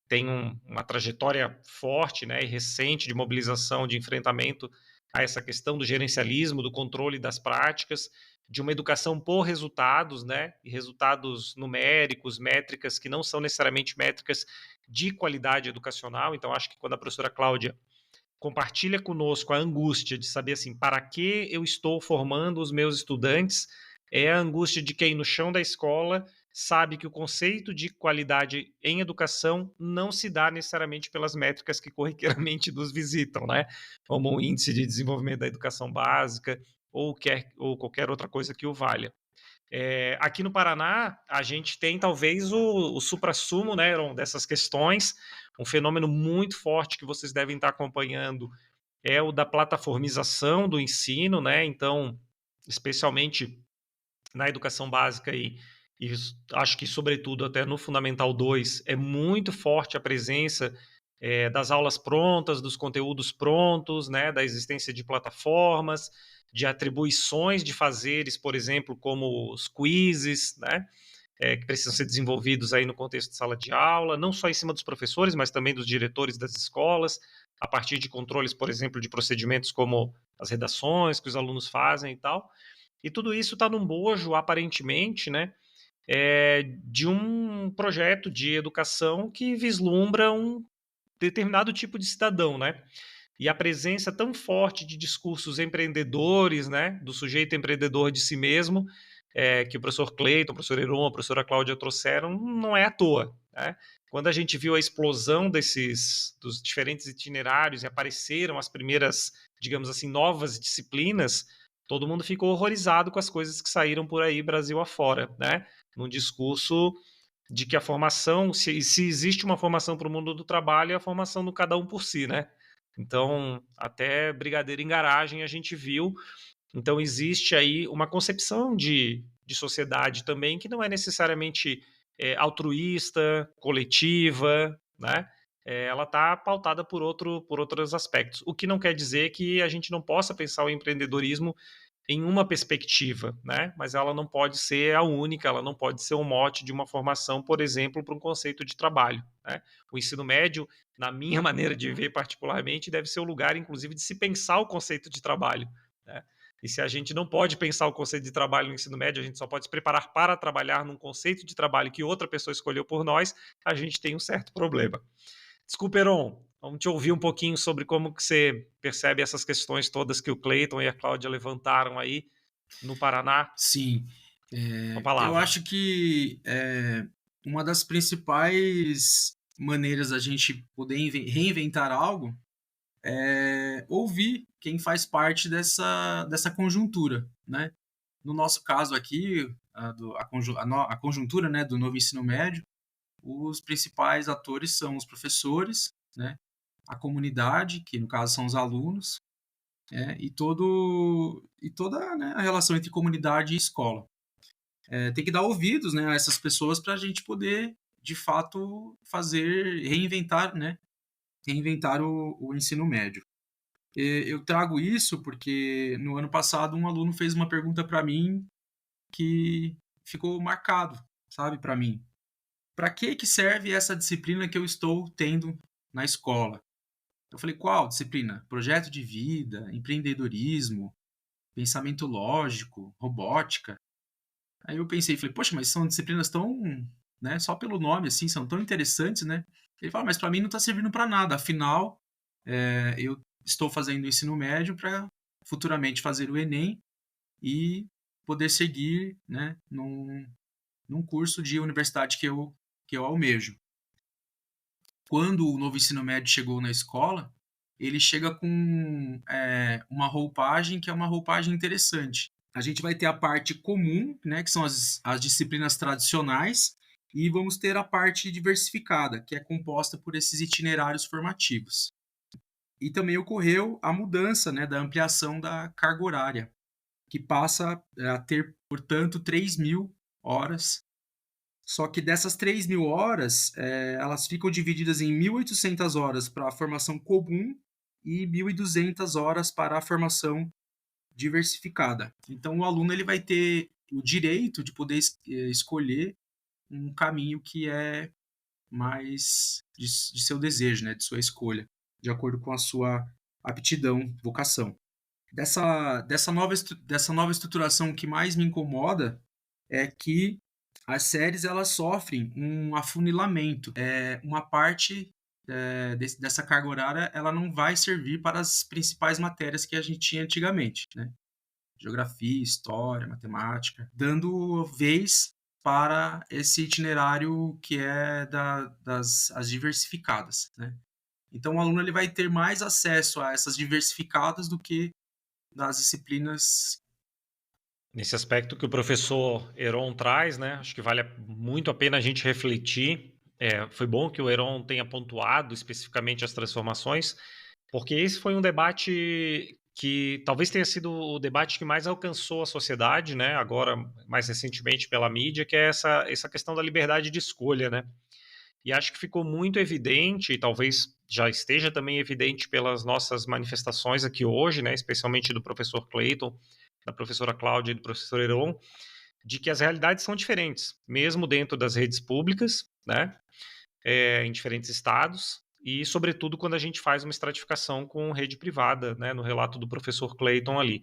tem uma trajetória forte, né, e recente de mobilização, de enfrentamento a essa questão do gerencialismo, do controle das práticas, de uma educação por resultados, né, e resultados numéricos, métricas que não são necessariamente métricas de qualidade educacional. Então, acho que quando a professora Cláudia compartilha conosco a angústia de saber assim, para que eu estou formando os meus estudantes, é a angústia de quem no chão da escola sabe que o conceito de qualidade em educação não se dá necessariamente pelas métricas que corriqueiramente nos visitam, né? Como o índice de desenvolvimento da educação básica ou qualquer outra coisa que o valha. Aqui no Paraná, a gente tem talvez o suprassumo, né, Aaron, dessas questões. Um fenômeno muito forte que vocês devem estar acompanhando é o da plataformização do ensino, né? Então, especialmente na educação básica e acho que, sobretudo, até no Fundamental 2, é muito forte a presença das aulas prontas, dos conteúdos prontos, né, da existência de plataformas, de atribuições de fazeres, por exemplo, como os quizzes, né, que precisam ser desenvolvidos aí no contexto de sala de aula, não só em cima dos professores, mas também dos diretores das escolas, a partir de controles, por exemplo, de procedimentos como as redações que os alunos fazem e tal. E tudo isso está num bojo, aparentemente, né, de um projeto de educação que vislumbra um determinado tipo de cidadão, né? E a presença tão forte de discursos empreendedores, né, do sujeito empreendedor de si mesmo, que o professor Cleiton, o professor Heron, a professora Cláudia trouxeram, não é à toa, né? Quando a gente viu a explosão dos diferentes itinerários e apareceram as primeiras, digamos assim, novas disciplinas, todo mundo ficou horrorizado com as coisas que saíram por aí, Brasil afora, né? Num discurso de que a formação, se existe uma formação para o mundo do trabalho, é a formação do cada um por si, né? Então, até brigadeiro em garagem a gente viu. Então, existe aí uma concepção de sociedade também que não é necessariamente altruísta, coletiva, né? Ela está pautada por outros aspectos. O que não quer dizer que a gente não possa pensar o empreendedorismo em uma perspectiva, né? Mas ela não pode ser a única, ela não pode ser o mote de uma formação, por exemplo, para um conceito de trabalho, né? O ensino médio, na minha maneira de ver particularmente, deve ser o lugar, inclusive, de se pensar o conceito de trabalho, né? E se a gente não pode pensar o conceito de trabalho no ensino médio, a gente só pode se preparar para trabalhar num conceito de trabalho que outra pessoa escolheu por nós, a gente tem um certo problema. Desculpa, Heron, vamos te ouvir um pouquinho sobre como que você percebe essas questões todas que o Cleiton e a Cláudia levantaram aí no Paraná. Sim. Com a Eu palavra. acho que uma das principais maneiras da gente poder reinventar algo é ouvir quem faz parte dessa conjuntura, né? No nosso caso aqui, a conjuntura, né, do novo ensino médio, os principais atores são os professores, né, a comunidade, que no caso são os alunos, e toda, né, a relação entre comunidade e escola. Tem que dar ouvidos, né, a essas pessoas para a gente poder, de fato, reinventar, né, reinventar o ensino médio. Eu trago isso porque no ano passado um aluno fez uma pergunta para mim que ficou marcado, sabe, para mim. Para que serve essa disciplina que eu estou tendo na escola? Eu falei, qual disciplina? Projeto de vida, empreendedorismo, pensamento lógico, robótica. Aí eu pensei, falei, poxa, mas são disciplinas tão, né, só pelo nome, assim, são tão interessantes, né? Ele fala, mas para mim não está servindo para nada, afinal, eu estou fazendo o ensino médio para futuramente fazer o Enem e poder seguir, né, num curso de universidade que eu almejo. Quando o novo ensino médio chegou na escola, ele chega com uma roupagem que é uma roupagem interessante. A gente vai ter a parte comum, né, que são as disciplinas tradicionais, e vamos ter a parte diversificada, que é composta por esses itinerários formativos. E também ocorreu a mudança, né, da ampliação da carga horária, que passa a ter, portanto, 3.000 horas. Só que dessas 3.000 horas, elas ficam divididas em 1.800 horas para a formação comum e 1.200 horas para a formação diversificada. Então, o aluno ele vai ter o direito de poder escolher um caminho que é mais de seu desejo, né, de sua escolha, de acordo com a sua aptidão, vocação. Dessa nova estruturação, que mais me incomoda é que as séries elas sofrem um afunilamento. Uma parte dessa carga horária ela não vai servir para as principais matérias que a gente tinha antigamente, né? Geografia, história, matemática, dando vez para esse itinerário que é as diversificadas, né? Então o aluno ele vai ter mais acesso a essas diversificadas do que das disciplinas. Nesse aspecto que o professor Heron traz, né, acho que vale muito a pena a gente refletir. Foi bom que o Heron tenha pontuado especificamente as transformações, porque esse foi um debate que talvez tenha sido o debate que mais alcançou a sociedade, né, agora mais recentemente pela mídia, que é essa questão da liberdade de escolha, né? E acho que ficou muito evidente, e talvez já esteja também evidente pelas nossas manifestações aqui hoje, né, especialmente do professor Cleiton, da professora Cláudia e do professor Heron, de que as realidades são diferentes, mesmo dentro das redes públicas, né, em diferentes estados, e sobretudo quando a gente faz uma estratificação com rede privada, né, no relato do professor Cleiton ali.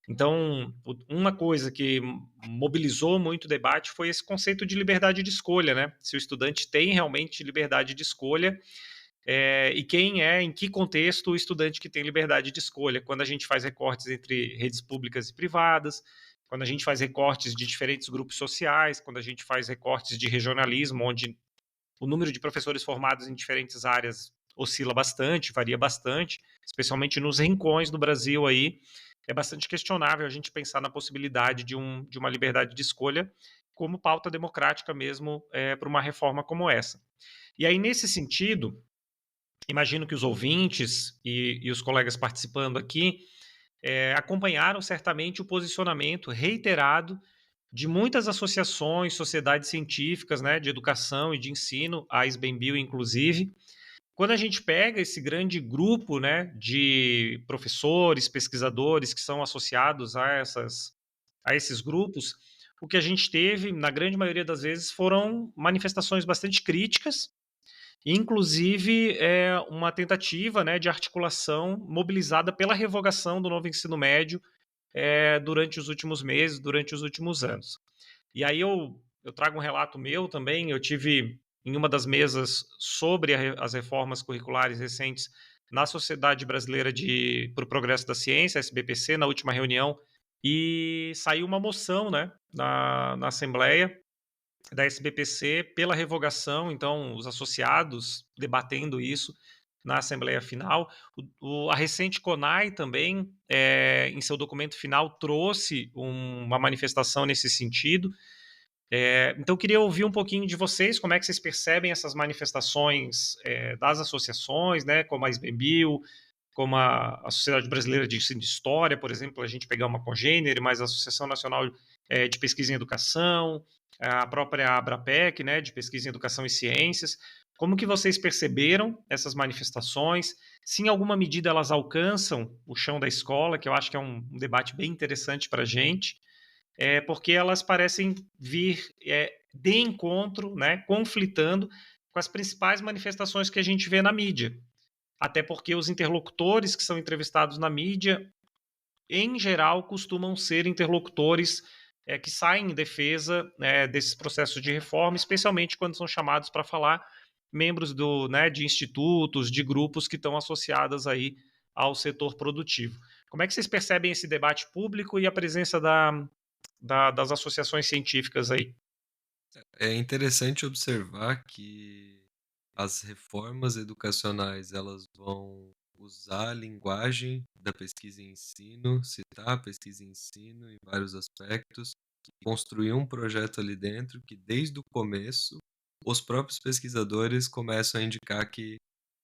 Então, uma coisa que mobilizou muito o debate foi esse conceito de liberdade de escolha, né? Se o estudante tem realmente liberdade de escolha, e em que contexto o estudante que tem liberdade de escolha. Quando a gente faz recortes entre redes públicas e privadas, quando a gente faz recortes de diferentes grupos sociais, quando a gente faz recortes de regionalismo, onde o número de professores formados em diferentes áreas oscila bastante, varia bastante, especialmente nos rincões do Brasil aí, é bastante questionável a gente pensar na possibilidade de uma liberdade de escolha como pauta democrática mesmo para uma reforma como essa. E aí, nesse sentido, imagino que os ouvintes e os colegas participando aqui acompanharam certamente o posicionamento reiterado de muitas associações, sociedades científicas, né, de educação e de ensino, a SBEMBio inclusive, quando a gente pega esse grande grupo, né, de professores, pesquisadores que são associados a esses grupos, o que a gente teve, na grande maioria das vezes, foram manifestações bastante críticas, inclusive uma tentativa, né, de articulação mobilizada pela revogação do novo ensino médio durante os últimos meses, durante os últimos anos. E aí eu trago um relato meu também. Eu tive em uma das mesas sobre as reformas curriculares recentes na Sociedade Brasileira para o Progresso da Ciência, SBPC, na última reunião, e saiu uma moção, né, na Assembleia da SBPC pela revogação. Então, os associados debatendo isso na Assembleia Final. A recente CONAI também, em seu documento final, trouxe uma manifestação nesse sentido. Então, eu queria ouvir um pouquinho de vocês, como é que vocês percebem essas manifestações das associações, né, como a SBMBio, como a Sociedade Brasileira de Ensino de História, por exemplo, a gente pegar uma congênere, mas a Associação Nacional de Pesquisa em Educação, a própria ABRAPEC, né, de Pesquisa em Educação e Ciências. Como que vocês perceberam essas manifestações? Se em alguma medida elas alcançam o chão da escola, que eu acho que é um debate bem interessante para a gente, porque elas parecem vir de encontro, né, conflitando com as principais manifestações que a gente vê na mídia. Até porque os interlocutores que são entrevistados na mídia, em geral, costumam ser interlocutores que saem em defesa desses processos de reforma, especialmente quando são chamados para falar membros de institutos, de grupos que estão associados aí ao setor produtivo. Como é que vocês percebem esse debate público e a presença das associações científicas aí? É interessante observar que as reformas educacionais elas vão usar a linguagem da pesquisa e ensino, citar a pesquisa e ensino em vários aspectos, e construir um projeto ali dentro que desde o começo os próprios pesquisadores começam a indicar que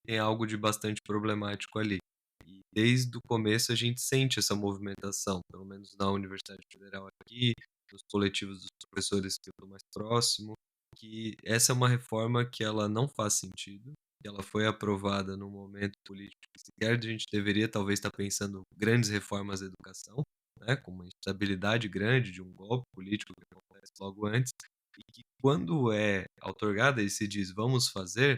tem algo de bastante problemático ali. E desde o começo a gente sente essa movimentação, pelo menos na Universidade Federal aqui, nos coletivos dos professores que eu estou mais próximo, que essa é uma reforma que ela não faz sentido, que ela foi aprovada num momento político que sequer a gente deveria talvez estar pensando grandes reformas da educação, né, com uma instabilidade grande de um golpe político que acontece logo antes, e que quando é outorgada e se diz vamos fazer,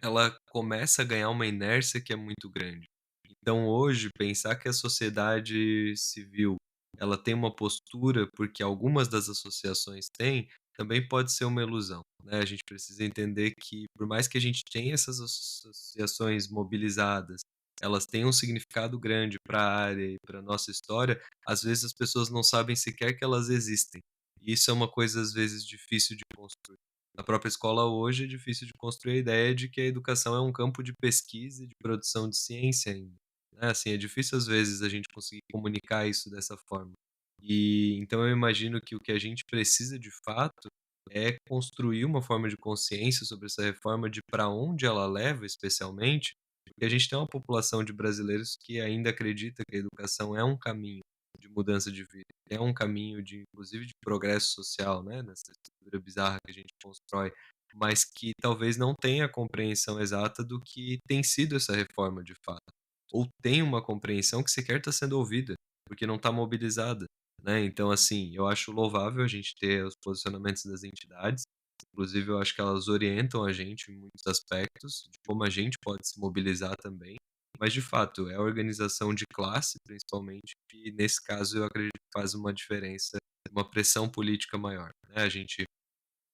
ela começa a ganhar uma inércia que é muito grande. Então hoje pensar que a sociedade civil ela tem uma postura porque algumas das associações têm, também pode ser uma ilusão, né? A gente precisa entender que por mais que a gente tenha essas associações mobilizadas, elas têm um significado grande para a área e para a nossa história, às vezes as pessoas não sabem sequer que elas existem. E isso é uma coisa às vezes difícil de construir. Na própria escola hoje é difícil de construir a ideia de que a educação é um campo de pesquisa e de produção de ciência ainda, né, assim, é difícil às vezes a gente conseguir comunicar isso dessa forma. E então eu imagino que o que a gente precisa de fato é construir uma forma de consciência sobre essa reforma, de para onde ela leva especialmente, porque a gente tem uma população de brasileiros que ainda acredita que a educação é um caminho de mudança de vida, é um caminho de inclusive de progresso social, né, nessa estrutura bizarra que a gente constrói, mas que talvez não tenha a compreensão exata do que tem sido essa reforma de fato, ou tem uma compreensão que sequer está sendo ouvida, porque não está mobilizada, né? Então, assim, eu acho louvável a gente ter os posicionamentos das entidades, inclusive eu acho que elas orientam a gente em muitos aspectos, de como a gente pode se mobilizar também, mas de fato, é a organização de classe, principalmente, que nesse caso eu acredito que faz uma diferença, uma pressão política maior, né? A gente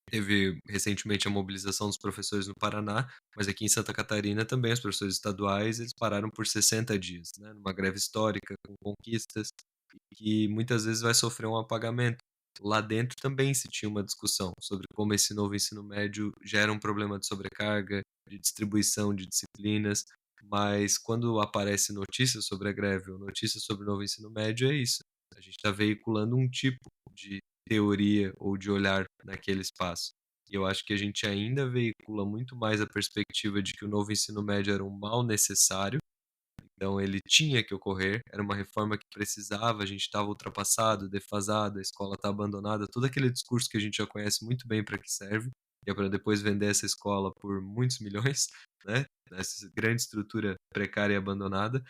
teve recentemente a mobilização dos professores no Paraná, mas aqui em Santa Catarina também os professores estaduais, eles pararam por 60 dias, né, numa greve histórica com conquistas e que muitas vezes vai sofrer um apagamento. Lá dentro também se tinha uma discussão sobre como esse novo ensino médio gera um problema de sobrecarga, de distribuição de disciplinas, mas quando aparece notícias sobre a greve ou notícias sobre o novo ensino médio, é isso. A gente está veiculando um tipo de teoria ou de olhar naquele espaço. E eu acho que a gente ainda veicula muito mais a perspectiva de que o novo ensino médio era um mal necessário, então ele tinha que ocorrer, era uma reforma que precisava, a gente estava ultrapassado, defasado, a escola está abandonada, todo aquele discurso que a gente já conhece muito bem para que serve, que é para depois vender essa escola por muitos milhões, né? essa grande estrutura precária e abandonada.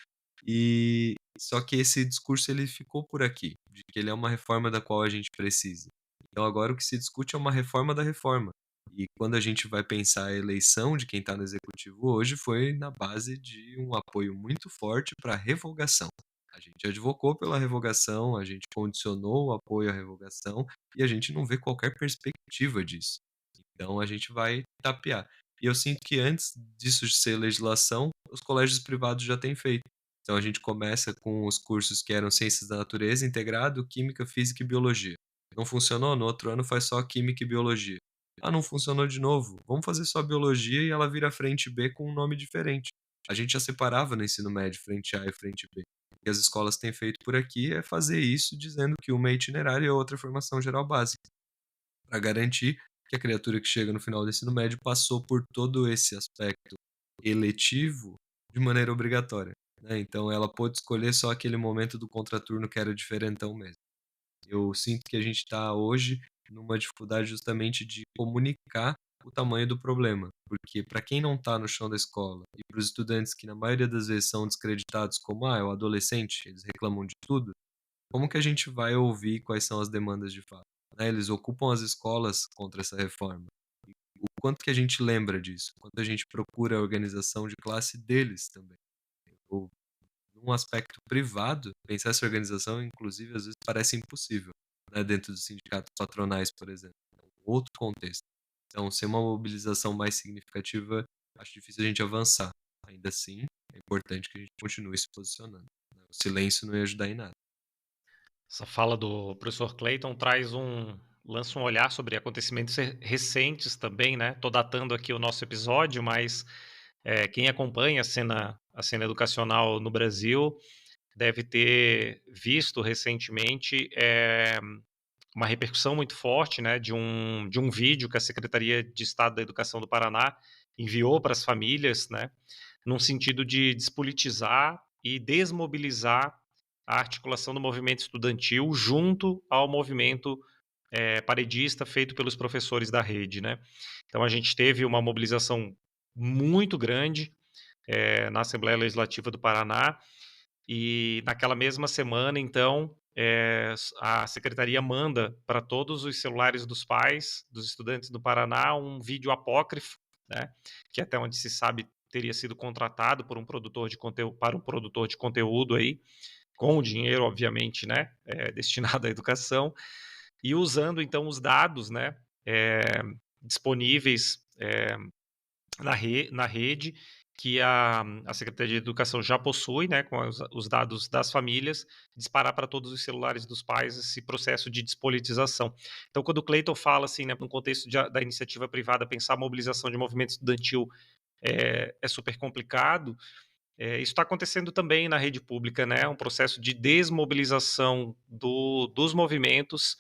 E só que esse discurso ele ficou por aqui, de que ele é uma reforma da qual a gente precisa. Então agora o que se discute é uma reforma da reforma. E quando a gente vai pensar a eleição de quem está no executivo hoje, foi na base de um apoio muito forte para a revogação. A gente advocou pela revogação, a gente condicionou o apoio à revogação e a gente não vê qualquer perspectiva disso. Então a gente vai tapear. E eu sinto que antes disso ser legislação, os colégios privados já têm feito. Então a gente começa com os cursos que eram ciências da natureza integrado, química, física e biologia. Não funcionou? No outro ano faz só química e biologia. Ah, não funcionou de novo. Vamos fazer só biologia e ela vira frente B com um nome diferente. A gente já separava no ensino médio frente A e frente B. O que as escolas têm feito por aqui é fazer isso dizendo que uma é itinerária e a outra é formação geral básica, para garantir que a criatura que chega no final do ensino médio passou por todo esse aspecto eletivo de maneira obrigatória, né? Então ela pôde escolher só aquele momento do contraturno que era diferentão mesmo. Eu sinto que a gente está hoje numa dificuldade justamente de comunicar o tamanho do problema, porque para quem não está no chão da escola e para os estudantes que na maioria das vezes são descreditados como é o adolescente, eles reclamam de tudo, como que a gente vai ouvir quais são as demandas de fato? Né? Eles ocupam as escolas contra essa reforma. O quanto que a gente lembra disso? O quanto a gente procura a organização de classe deles também? Ou, num aspecto privado, pensar essa organização, inclusive, às vezes parece impossível, né? Dentro dos sindicatos patronais, por exemplo. É um outro contexto. Então, ser uma mobilização mais significativa, acho difícil a gente avançar. Ainda assim, é importante que a gente continue se posicionando, né? O silêncio não ia ajudar em nada. Essa fala do professor Clayton lança um olhar sobre acontecimentos recentes também, né? Tô datando aqui o nosso episódio, mas quem acompanha a cena educacional no Brasil deve ter visto recentemente uma repercussão muito forte, né, de um vídeo que a Secretaria de Estado da Educação do Paraná enviou para as famílias, né, num sentido de despolitizar e desmobilizar a articulação do movimento estudantil junto ao movimento paredista feito pelos professores da rede, né. Então a gente teve uma mobilização muito grande na Assembleia Legislativa do Paraná e naquela mesma semana, então, a secretaria manda para todos os celulares dos pais, dos estudantes do Paraná, um vídeo apócrifo, né, que até onde se sabe teria sido contratado por um produtor de conteúdo, para um produtor de conteúdo aí, com o dinheiro, obviamente, né, destinado à educação, e usando então os dados, né, disponíveis na rede, que a Secretaria de Educação já possui, né, com os dados das famílias, disparar para todos os celulares dos pais esse processo de despolitização. Então, quando o Clayton fala, assim, né, no contexto da iniciativa privada, pensar a mobilização de movimento estudantil é super complicado, isso está acontecendo também na rede pública, né, um processo de desmobilização dos movimentos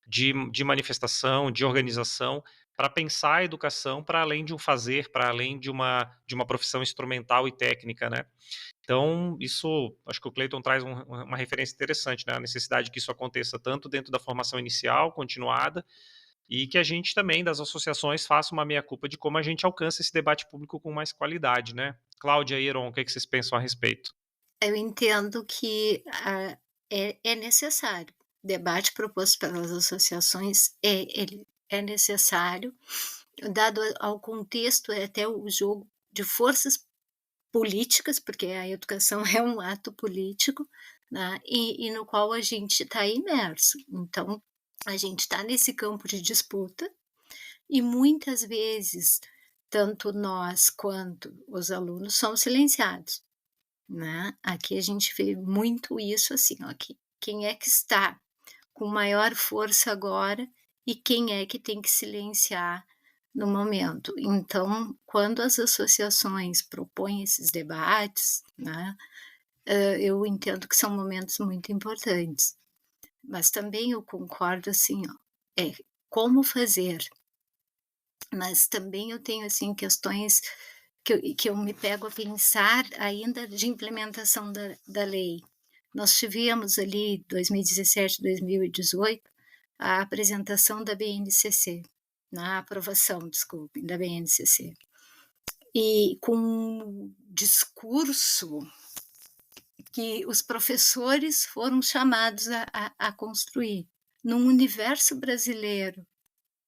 de manifestação, de organização, para pensar a educação para além de um fazer, para além de uma profissão instrumental e técnica, né. Então, isso, acho que o Clayton traz uma referência interessante, né, a necessidade que isso aconteça tanto dentro da formação inicial, continuada, e que a gente também, das associações, faça uma meia-culpa de como a gente alcança esse debate público com mais qualidade, né. Cláudia e Heron, o que é que vocês pensam a respeito? Eu entendo que é necessário. O debate proposto pelas associações ele é necessário, dado ao contexto, até o jogo de forças políticas, porque a educação é um ato político, né, e no qual a gente está imerso. Então, a gente está nesse campo de disputa e muitas vezes, tanto nós quanto os alunos somos silenciados, né. Aqui a gente vê muito isso, assim, ó, que quem é que está com maior força agora e quem é que tem que silenciar no momento. Então, quando as associações propõem esses debates, né, eu entendo que são momentos muito importantes. Mas também eu concordo, assim, ó, como fazer, mas também eu tenho, assim, questões que eu me pego a pensar ainda de implementação da lei. Nós tivemos ali 2017, 2018, a apresentação da BNCC, na aprovação, desculpem, da BNCC. e com um discurso que os professores foram chamados a construir. Num universo brasileiro,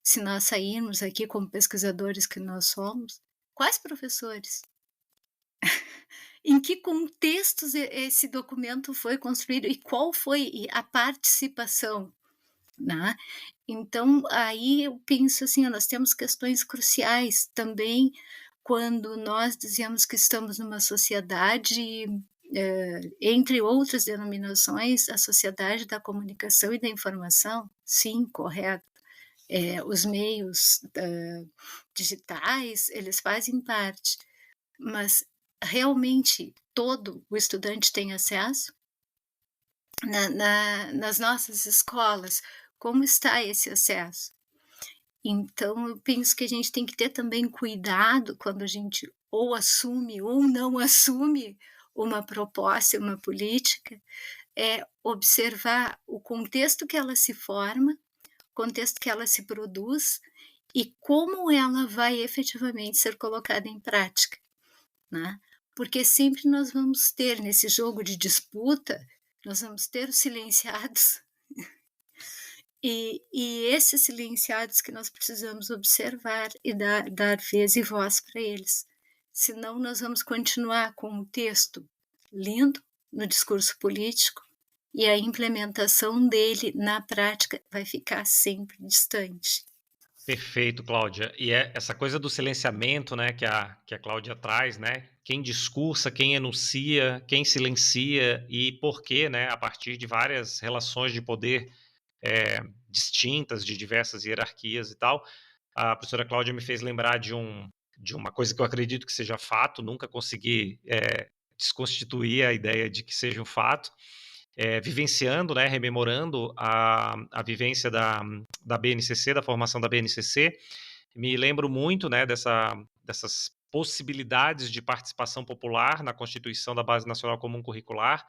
se nós sairmos aqui como pesquisadores que nós somos, quais professores? Em que contextos esse documento foi construído e qual foi a participação, né? Então, aí eu penso assim, nós temos questões cruciais também quando nós dizemos que estamos numa sociedade, entre outras denominações, a sociedade da comunicação e da informação, sim, correto. Os meios digitais, eles fazem parte, mas realmente todo o estudante tem acesso? Nas nossas escolas, como está esse acesso? Então, eu penso que a gente tem que ter também cuidado quando a gente ou assume ou não assume uma proposta, uma política, observar o contexto que ela se forma, o contexto que ela se produz e como ela vai efetivamente ser colocada em prática, né? Porque sempre nós vamos ter, nesse jogo de disputa, nós vamos ter os silenciados e esses silenciados que nós precisamos observar e dar vez e voz para eles. Senão nós vamos continuar com um texto lindo no discurso político e a implementação dele na prática vai ficar sempre distante. Perfeito, Cláudia. E essa coisa do silenciamento, né, que a Cláudia traz, né? Quem discursa, quem enuncia, quem silencia e por quê, né? A partir de várias relações de poder distintas, de diversas hierarquias e tal. A professora Cláudia me fez lembrar de uma coisa que eu acredito que seja fato, nunca consegui desconstituir a ideia de que seja um fato, vivenciando, né, rememorando a vivência da BNCC, da formação da BNCC, me lembro muito, né, dessas possibilidades de participação popular na constituição da Base Nacional Comum Curricular.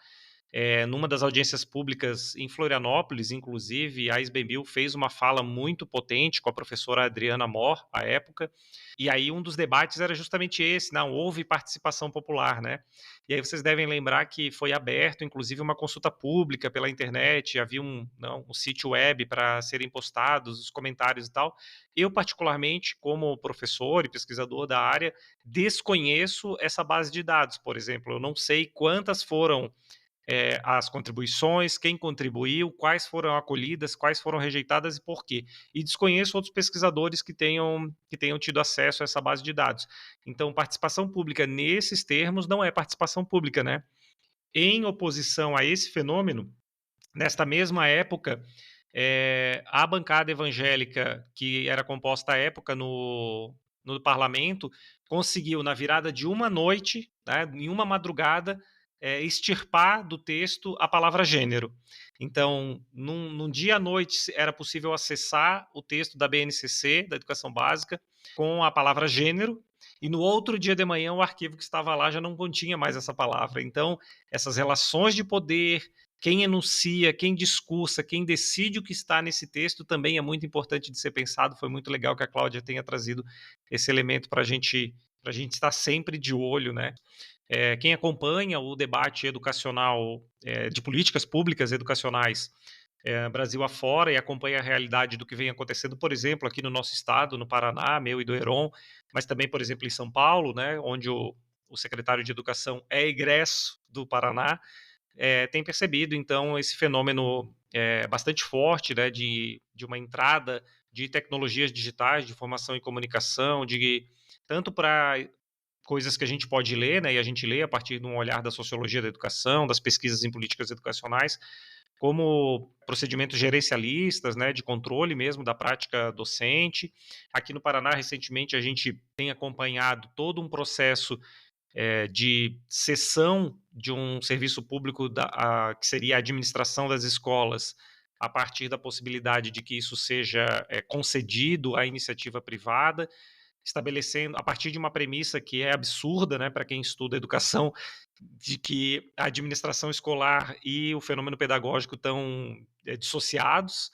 Numa das audiências públicas em Florianópolis, inclusive, a SBMBio fez uma fala muito potente com a professora Adriana Mor, à época, e aí um dos debates era justamente esse, não houve participação popular, né? E aí vocês devem lembrar que foi aberto, inclusive, uma consulta pública pela internet, havia um sítio web para serem postados os comentários e tal. Eu, particularmente, como professor e pesquisador da área, desconheço essa base de dados, por exemplo, eu não sei quantas foram as contribuições, quem contribuiu, quais foram acolhidas, quais foram rejeitadas e por quê. E desconheço outros pesquisadores que tenham tido acesso a essa base de dados. Então, participação pública nesses termos não é participação pública, né? Em oposição a esse fenômeno, nesta mesma época, a bancada evangélica, que era composta à época no parlamento, conseguiu, na virada de uma noite, né, em uma madrugada, extirpar do texto a palavra gênero. Então, num dia à noite, era possível acessar o texto da BNCC, da Educação Básica, com a palavra gênero, e no outro dia de manhã o arquivo que estava lá já não continha mais essa palavra. Então, essas relações de poder, quem enuncia, quem discursa, quem decide o que está nesse texto também é muito importante de ser pensado. Foi muito legal que a Cláudia tenha trazido esse elemento para a gente estar sempre de olho, né? Quem acompanha o debate educacional de políticas públicas educacionais Brasil afora e acompanha a realidade do que vem acontecendo, por exemplo, aqui no nosso estado, no Paraná, meu e do Heron, mas também, por exemplo, em São Paulo, né, onde o secretário de Educação é egresso do Paraná, tem percebido, então, esse fenômeno bastante forte, né, de uma entrada de tecnologias digitais, de informação e comunicação, tanto para coisas que a gente pode ler, né, e a gente lê a partir de um olhar da sociologia da educação, das pesquisas em políticas educacionais, como procedimentos gerencialistas, né, de controle mesmo da prática docente. Aqui no Paraná, recentemente, a gente tem acompanhado todo um processo de cessão de um serviço público que seria a administração das escolas, a partir da possibilidade de que isso seja concedido à iniciativa privada, estabelecendo, a partir de uma premissa que é absurda, né, para quem estuda educação, de que a administração escolar e o fenômeno pedagógico estão dissociados.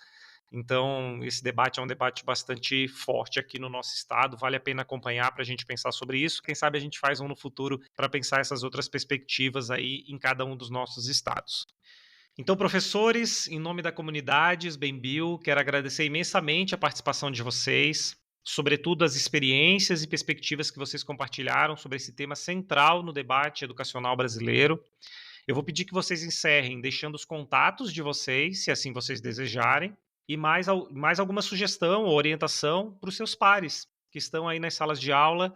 Então, esse debate é um debate bastante forte aqui no nosso estado, vale a pena acompanhar para a gente pensar sobre isso. Quem sabe a gente faz um no futuro para pensar essas outras perspectivas aí em cada um dos nossos estados. Então, professores, em nome da comunidade SBEMBio, quero agradecer imensamente a participação de vocês, sobretudo as experiências e perspectivas que vocês compartilharam sobre esse tema central no debate educacional brasileiro. Eu vou pedir que vocês encerrem deixando os contatos de vocês, se assim vocês desejarem, e mais alguma sugestão ou orientação para os seus pares que estão aí nas salas de aula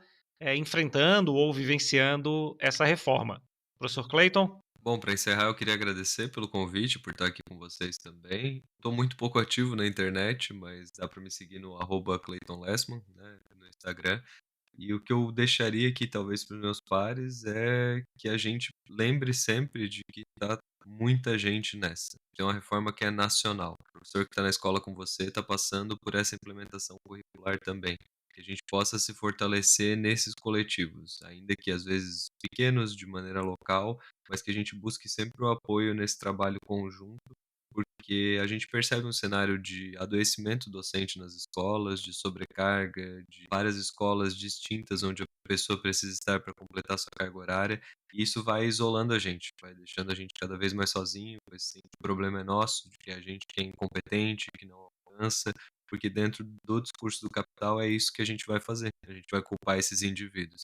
enfrentando ou vivenciando essa reforma. Professor Clayton? Bom, para encerrar, eu queria agradecer pelo convite, por estar aqui com vocês também. Estou muito pouco ativo na internet, mas dá para me seguir no @ClaytonLessman, né, no Instagram. E o que eu deixaria aqui, talvez, para os meus pares é que a gente lembre sempre de que tá muita gente nessa. Tem uma reforma que é nacional. O professor que está na escola com você está passando por essa implementação curricular também. Que a gente possa se fortalecer nesses coletivos, ainda que às vezes pequenos de maneira local, mas que a gente busque sempre o apoio nesse trabalho conjunto, porque a gente percebe um cenário de adoecimento docente nas escolas, de sobrecarga, de várias escolas distintas onde a pessoa precisa estar para completar sua carga horária, e isso vai isolando a gente, vai deixando a gente cada vez mais sozinho, pois sim, o problema é nosso, de que a gente que é incompetente, que não alcança, porque dentro do discurso do capital é isso que a gente vai fazer, a gente vai culpar esses indivíduos.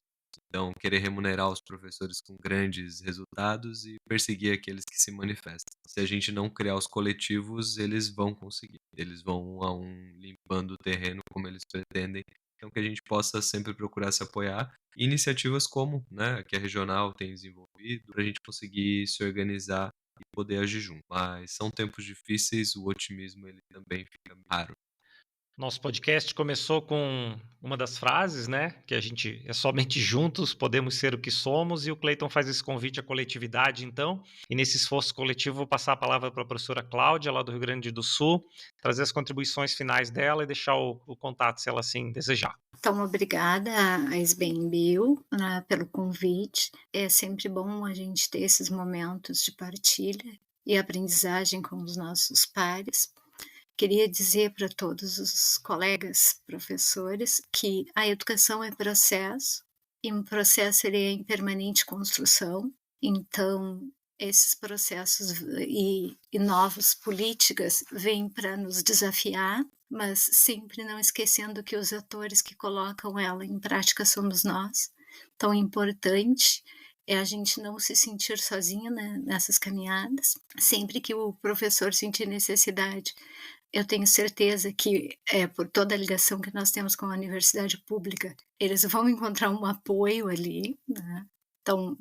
Então, querer remunerar os professores com grandes resultados e perseguir aqueles que se manifestam. Se a gente não criar os coletivos, eles vão conseguir. Eles vão um a um limpando o terreno como eles pretendem. Então, que a gente possa sempre procurar se apoiar. Iniciativas como, né, que a regional tem desenvolvido, para a gente conseguir se organizar e poder agir junto. Mas são tempos difíceis, o otimismo ele também fica raro. Nosso podcast começou com uma das frases, né? Que a gente é somente juntos podemos ser o que somos, e o Clayton faz esse convite à coletividade, então. E nesse esforço coletivo, vou passar a palavra para a professora Cláudia, lá do Rio Grande do Sul, trazer as contribuições finais dela e deixar o contato, se ela assim desejar. Então, obrigada a SBEMBio, né, pelo convite. É sempre bom a gente ter esses momentos de partilha e aprendizagem com os nossos pares. Queria dizer para todos os colegas professores que a educação é processo, e um processo ele é em permanente construção. Então, esses processos e novas políticas vêm para nos desafiar, mas sempre não esquecendo que os atores que colocam ela em prática somos nós. Então, é importante é a gente não se sentir sozinho, né, nessas caminhadas. Sempre que o professor sentir necessidade, eu tenho certeza que, por toda a ligação que nós temos com a universidade pública, eles vão encontrar um apoio ali, né. Então,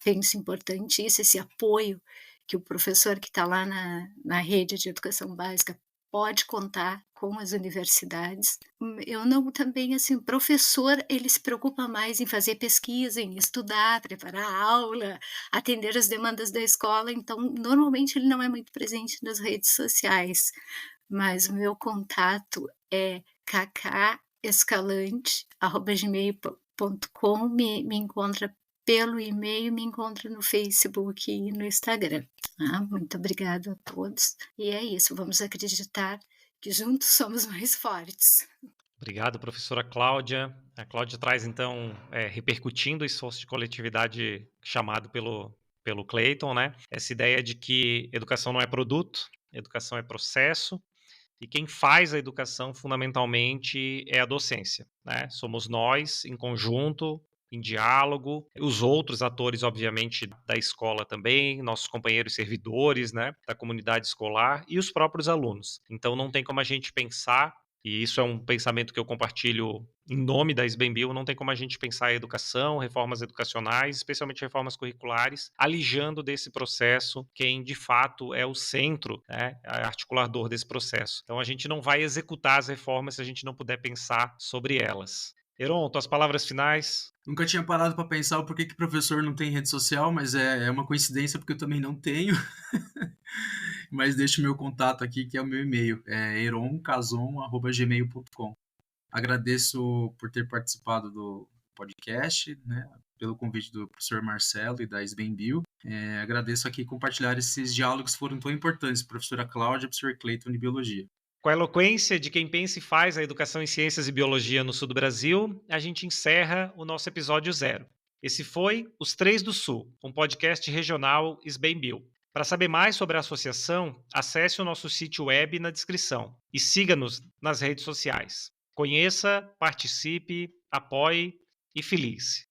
penso importante isso, esse apoio que o professor que está lá na rede de educação básica pode contar com as universidades. Eu não também, assim, o professor, ele se preocupa mais em fazer pesquisa, em estudar, preparar a aula, atender as demandas da escola, então, normalmente, ele não é muito presente nas redes sociais. Mas o meu contato é kkescalante@gmail.com, me encontra pelo e-mail, me encontra no Facebook e no Instagram. Muito obrigada a todos. E é isso, vamos acreditar que juntos somos mais fortes. Obrigado, professora Cláudia. A Cláudia traz, então, repercutindo o esforço de coletividade chamado pelo Clayton, né? Essa ideia de que educação não é produto, educação é processo, e quem faz a educação, fundamentalmente, é a docência, né? Somos nós, em conjunto, em diálogo, os outros atores, obviamente, da escola também, nossos companheiros servidores, né, da comunidade escolar e os próprios alunos. Então, não tem como a gente pensar, e isso é um pensamento que eu compartilho em nome da SBEMBio, não tem como a gente pensar a educação, reformas educacionais, especialmente reformas curriculares, alijando desse processo quem, de fato, é o centro, né, articulador desse processo. Então, a gente não vai executar as reformas se a gente não puder pensar sobre elas. Heron, tuas palavras finais? Nunca tinha parado para pensar o porquê que professor não tem rede social, mas é uma coincidência porque eu também não tenho. Mas deixo o meu contato aqui, que é o meu e-mail, é eroncazon@gmail.com. Agradeço por ter participado do podcast, né, pelo convite do professor Marcelo e da SBEMBio. Agradeço aqui compartilhar esses diálogos que foram tão importantes, professora Cláudia e professor Clayton de Biologia. Com a eloquência de quem pensa e faz a educação em ciências e biologia no sul do Brasil, a gente encerra o nosso episódio 0. Esse foi Os Três do Sul, um podcast regional SBEM-BIL. Para saber mais sobre a associação, acesse o nosso sítio web na descrição e siga-nos nas redes sociais. Conheça, participe, apoie e felice.